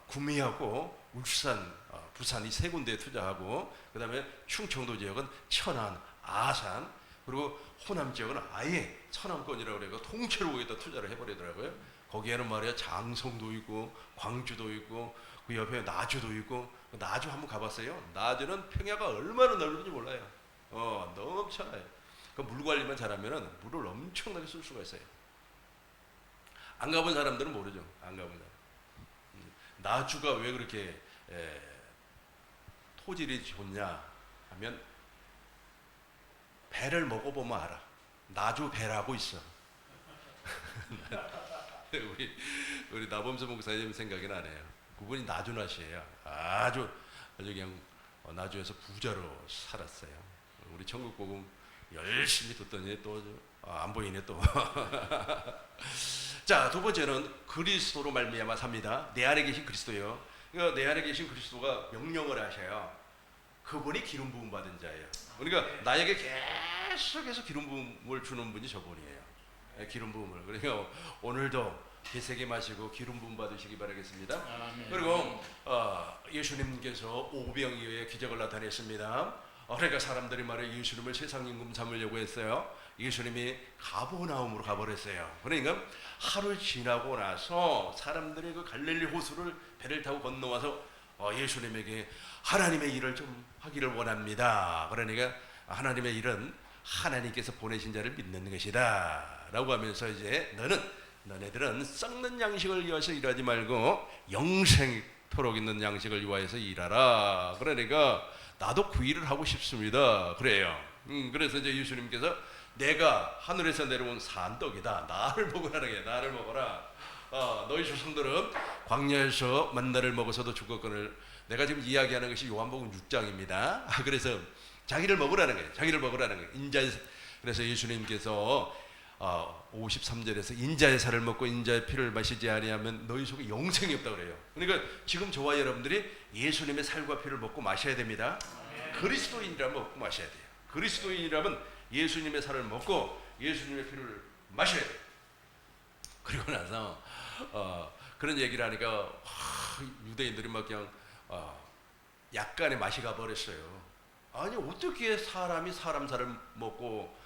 구미하고 울산, 부산 이 세 군데에 투자하고, 그 다음에 충청도 지역은 천안, 아산, 그리고 호남 지역은 아예 서남권이라고 그래서 통째로 거기다 투자를 해버리더라고요. 거기에는 말이야 장성도 있고 광주도 있고 그 옆에 나주도 있고. 나주 한번 가봤어요? 나주는 평야가 얼마나 넓은지 몰라요. 넘쳐나요. 그 물 관리만 잘하면은 물을 엄청나게 쓸 수가 있어요. 안 가본 사람들은 모르죠. 안 가본 사람. 나주가 왜 그렇게 토질이 좋냐 하면 배를 먹어보면 알아. 나주 배라고 있어. 우리 나범수 목사님 생각이 나네요. 그분이 나주나시예요. 아주 그냥 나주에서 부자로 살았어요. 우리 천국복음 열심히 듣더니 또 안 보이네 또. 자, 두 번째는 그리스도로 말미암아 삽니다. 내 안에 계신 그리스도요. 그러니까 내 안에 계신 그리스도가 명령을 하셔요. 그분이 기름 부음 받은 자예요. 그러니까 나에게 계속해서 기름 부음을 주는 분이 저분이에요. 기름 부음을. 그러니까 오늘도 개세게 마시고 기름 부음 받으시기 바라겠습니다. 아멘. 그리고 예수님께서 오병이어의 기적을 나타냈습니다. 그러니까 사람들이 말해 예수님을 세상 임금 삼으려고 했어요. 예수님이 가버나움으로 가버렸어요. 그러니까 하루 지나고 나서 사람들이 그 갈릴리 호수를 배를 타고 건너와서 예수님에게 하나님의 일을 좀 하기를 원합니다. 그러니까 하나님의 일은 하나님께서 보내신 자를 믿는 것이다 라고 하면서 이제 너네들은 썩는 양식을 위해서 일하지 말고 영생토록 있는 양식을 위하여서 일하라. 그러니까 나도 그 일을 하고 싶습니다. 그래요. 그래서 이제 예수님께서 내가 하늘에서 내려온 산떡이다. 나를 먹으라. 나를 먹어라. 너희 조상들은 광야에서 만나를 먹어서도 죽었거늘. 내가 지금 이야기하는 것이 요한복음 6장입니다. 그래서 자기를 먹으라는 거예요. 자기를 먹으라는 거예요. 그래서 예수님께서 53절에서 인자의 살을 먹고 인자의 피를 마시지 아니하면 너희 속에 영생이 없다고 그래요. 그러니까 지금 저와 여러분들이 예수님의 살과 피를 먹고 마셔야 됩니다. 그리스도인이라면 먹고 마셔야 돼요. 그리스도인이라면 예수님의 살을 먹고 예수님의 피를 마셔야 돼요. 그리고 나서 그런 얘기를 하니까 유대인들이 막 그냥 약간의 맛이 가버렸어요. 아니 어떻게 사람이 사람 살을 먹고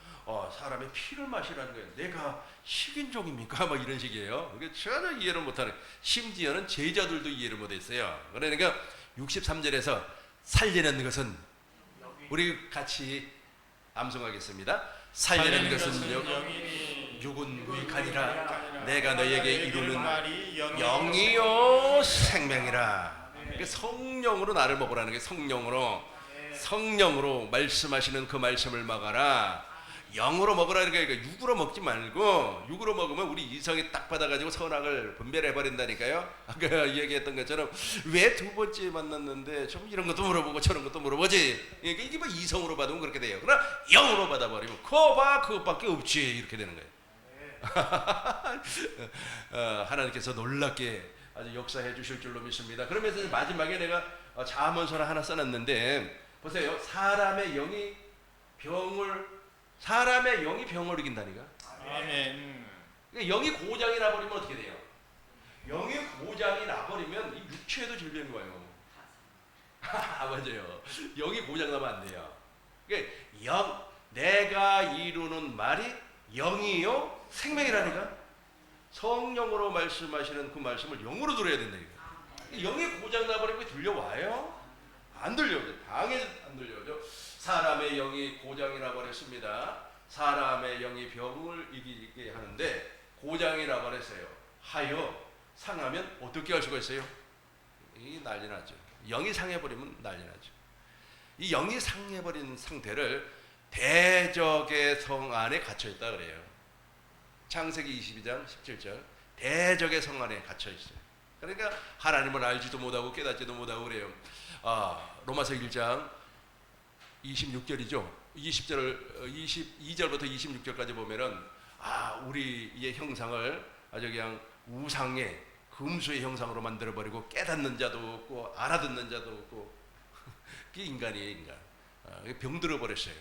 사람의 피를 마시라는 거예요. 내가 식인종입니까? 막 이런 식이에요. 그게 전혀 이해를 못하는, 심지어는 제자들도 이해를 못했어요. 그러니까 63절에서 살리는 것은, 우리 같이 암송하겠습니다. 살리는 것은 육은 무익하니라. 내가 너희에게 이루는 영이요 생명이라. 성령으로 나를 먹으라는 게, 성령으로 말씀하시는 그 말씀을 먹어라. 영으로 먹으라는 게, 그러니까 육으로 먹지 말고, 육으로 먹으면 우리 이성이 딱 받아가지고 선악을 분별해 버린다니까요. 아까 얘기했던 것처럼 왜 두 번째 만났는데 좀 이런 것도 물어보고 저런 것도 물어보지. 이게 뭐 이성으로 받으면 그렇게 돼요. 그러나 영으로 받아버리면 그것밖에 없지, 이렇게 되는 거예요. 하나님께서 놀랍게 아주 역사해 주실 줄로 믿습니다. 그러면서 마지막에 내가 자문서를 하나 써놨는데, 보세요. 사람의 영이 병을 이긴다니까. 아멘. 영이 고장이 나버리면 어떻게 돼요? 영이 고장이 나버리면 이 육체에도 질병이 와요. 맞아요. 영이 고장 나면 안 돼요. 그러니까 내가 이루는 말이 영이요 생명이라니까. 성령으로 말씀하시는 그 말씀을 영으로 들어야 된다. 영이 고장 나버리면 들려와요? 안 들려오죠. 방에 안 들려오죠. 사람의 영이 고장이 나버렸습니다. 사람의 영이 병을 이기게 하는데 고장이 나버렸어요. 하여 상하면 어떻게 할 수가 있어요? 이 난리 나죠. 영이 상해버리면 난리 나죠. 이 영이 상해버린 상태를 대적의 성 안에 갇혀있다 그래요. 창세기 22장 17절. 대적의 성 안에 갇혀있어요. 그러니까 하나님을 알지도 못하고 깨닫지도 못하고 그래요. 로마서 1장 26절이죠. 22절부터 26절까지 보면은 우리의 형상을 아주 그냥 우상의 금수의 형상으로 만들어 버리고 깨닫는 자도 없고 알아듣는 자도 없고 그게 인간이에요, 인간. 병들어 버렸어요.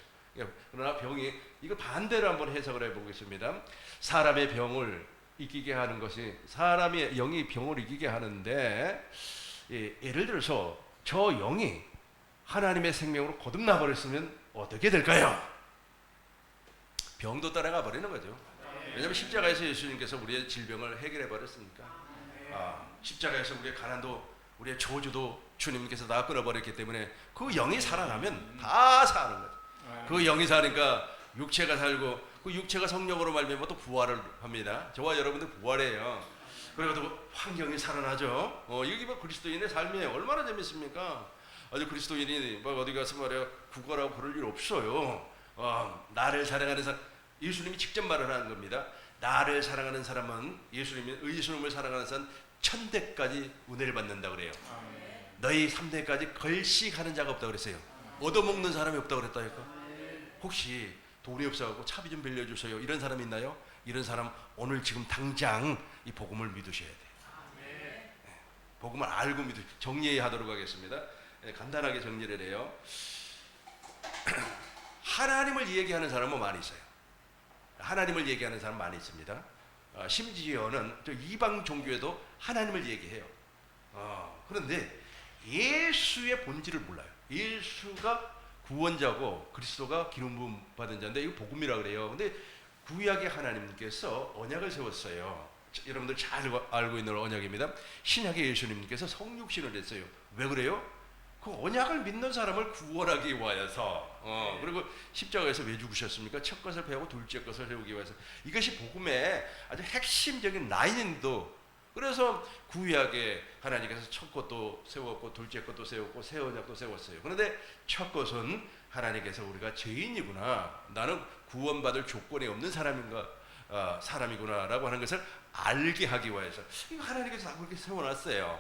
그러나 병이, 이거 반대로 한번 해석을 해보겠습니다. 사람의 병을 이기게 하는 것이, 사람의 영이 병을 이기게 하는데, 예를 들어서 저 영이 하나님의 생명으로 거듭나 버렸으면 어떻게 될까요? 병도 따라가 버리는 거죠. 왜냐하면 십자가에서 예수님께서 우리의 질병을 해결해 버렸으니까. 십자가에서 우리의 가난도, 우리의 저주도 주님께서 다 끊어버렸기 때문에 그 영이 살아나면 다 사는 거죠. 그 영이 사니까 육체가 살고, 그 육체가 성령으로 말미암아 또 부활을 합니다. 저와 여러분들 부활해요. 그리고 또 환경이 살아나죠. 이게 뭐 그리스도인의 삶이에요. 얼마나 재밌습니까? 아주 그리스도인이 막 어디 가서 말이야 구걸하고 그럴 일 없어요. 나를 사랑하는 사람, 예수님이 직접 말을 하는 겁니다. 나를 사랑하는 사람은, 예수님을 사랑하는 사람은 천대까지 은혜를 받는다 그래요. 너희 3대까지 걸식하는 자가 없다고 그랬어요. 얻어먹는 사람이 없다고 그랬다니까. 혹시 돈이 없어갖고 차비 좀 빌려주세요, 이런 사람 있나요? 이런 사람 오늘 지금 당장 이 복음을 믿으셔야 돼요. 복음을 알고 정리하도록 하겠습니다. 간단하게 정리를 해요. 하나님을 얘기하는 사람은 많이 있어요. 하나님을 얘기하는 사람 많이 있습니다. 심지어는 저 이방 종교에도 하나님을 얘기해요. 그런데 예수의 본질을 몰라요. 예수가 구원자고 그리스도가 기름 부음 받은 자인데 이거 복음이라 그래요. 근데 구약의 하나님께서 언약을 세웠어요. 여러분들 잘 알고 있는 언약입니다. 신약의 예수님께서 성육신을 했어요. 왜 그래요? 그 언약을 믿는 사람을 구원하기 위해서. 그리고 십자가에서 왜 죽으셨습니까? 첫 것을 배우고 둘째 것을 세우기 위해서. 이것이 복음의 아주 핵심적인 라인도. 그래서 구약에 하나님께서 첫 것도 세웠고 둘째 것도 세웠고 새 언약도 세웠어요. 그런데 첫 것은 하나님께서 우리가 죄인이구나, 나는 구원받을 조건이 없는 사람인가, 사람이구나라고 하는 것을 알게 하기 위해서 이거 하나님께서 다 그렇게 세워놨어요.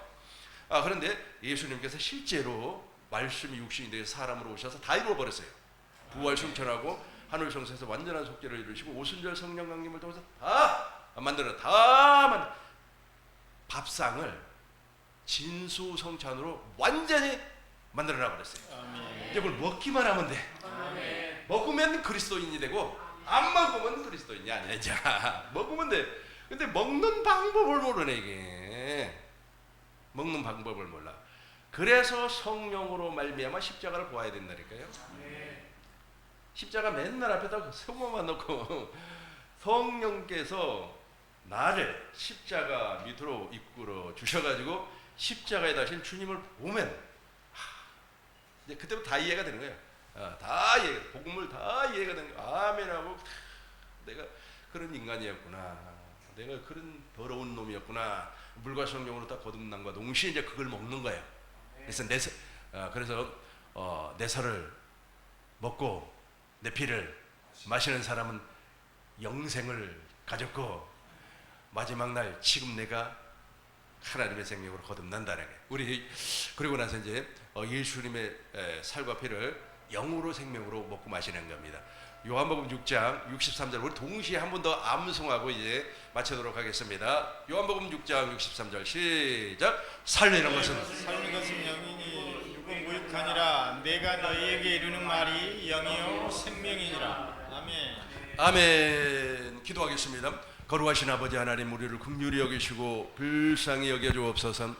그런데 예수님께서 실제로 말씀이 육신이 되어 사람으로 오셔서 다 이루어버렸어요. 부활 승천하고 하늘 성소에서 완전한 속죄를 이루시고 오순절 성령 강림을 통해서 다 만들어 밥상을 진수성찬으로 완전히 만들어놔 버렸어요. 이제 그걸 먹기만 하면 돼. 먹으면 그리스도인이 되고 안 먹으면 그리스도인이 아니야. 자, 먹으면 돼. 근데 먹는 방법을 모르네 이게. 먹는 방법을 몰라. 그래서 성령으로 말미암아 십자가를 보아야 된다니까요. 십자가 맨날 앞에다 세모만 놓고 성령께서 나를 십자가 밑으로 이끌어 주셔가지고 십자가에 다신 주님을 보면 이제 그때부터 다 이해가 되는 거예요. 다 이해, 복음을 다 이해가 되는 거예요. 아멘하고 내가 그런 인간이었구나. 내가 그런 더러운 놈이었구나. 물과 성령으로 딱 거듭남과 동시에 이제 그걸 먹는 거예요. 그래서 내 살을 먹고 내 피를 마시는 사람은 영생을 가졌고 마지막 날 지금 내가 하나님의 생명으로 거듭난다는 거예요. 우리 그리고 나서 이제 예수님의 살과 피를 영으로 생명으로 먹고 마시는 겁니다. 요한복음 6장 63절 우리 동시에 한 번 더 암송하고 이제 마치도록 하겠습니다. 요한복음 6장 63절 시작. 살리는 것은 영이니 육은 무익하니라. 내가 너희에게 이르는 말이 영이요 생명이니라. 아멘. 아멘. 기도하겠습니다. 거룩하신 아버지 하나님, 우리를 긍휼히 여기시고 불쌍히 여겨주옵소서.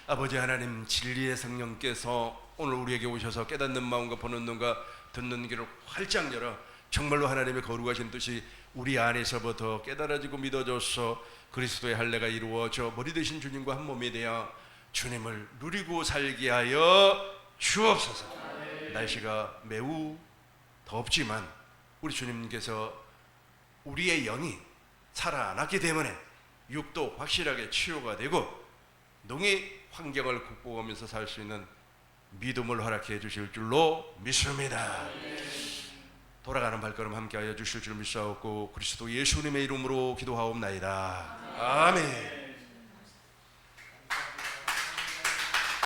아버지 하나님, 진리의 성령께서 오늘 우리에게 오셔서 깨닫는 마음과 보는 눈과 듣는 귀를 활짝 열어 정말로 하나님의 거룩하신 뜻이 우리 안에서부터 깨달아지고 믿어져서 그리스도의 할례가 이루어져 머리 되신 주님과 한 몸이 되어 주님을 누리고 살게 하여 주옵소서. 날씨가 매우 덥지만 우리 주님께서 우리의 영이 살아났기 때문에 육도 확실하게 치유가 되고 능히 환경을 극복하면서 살 수 있는 믿음을 허락해 주실 줄로 믿습니다. 돌아가는 발걸음 함께하여 주실 줄 믿사옵고 그리스도 예수님의 이름으로 기도하옵나이다. 아멘.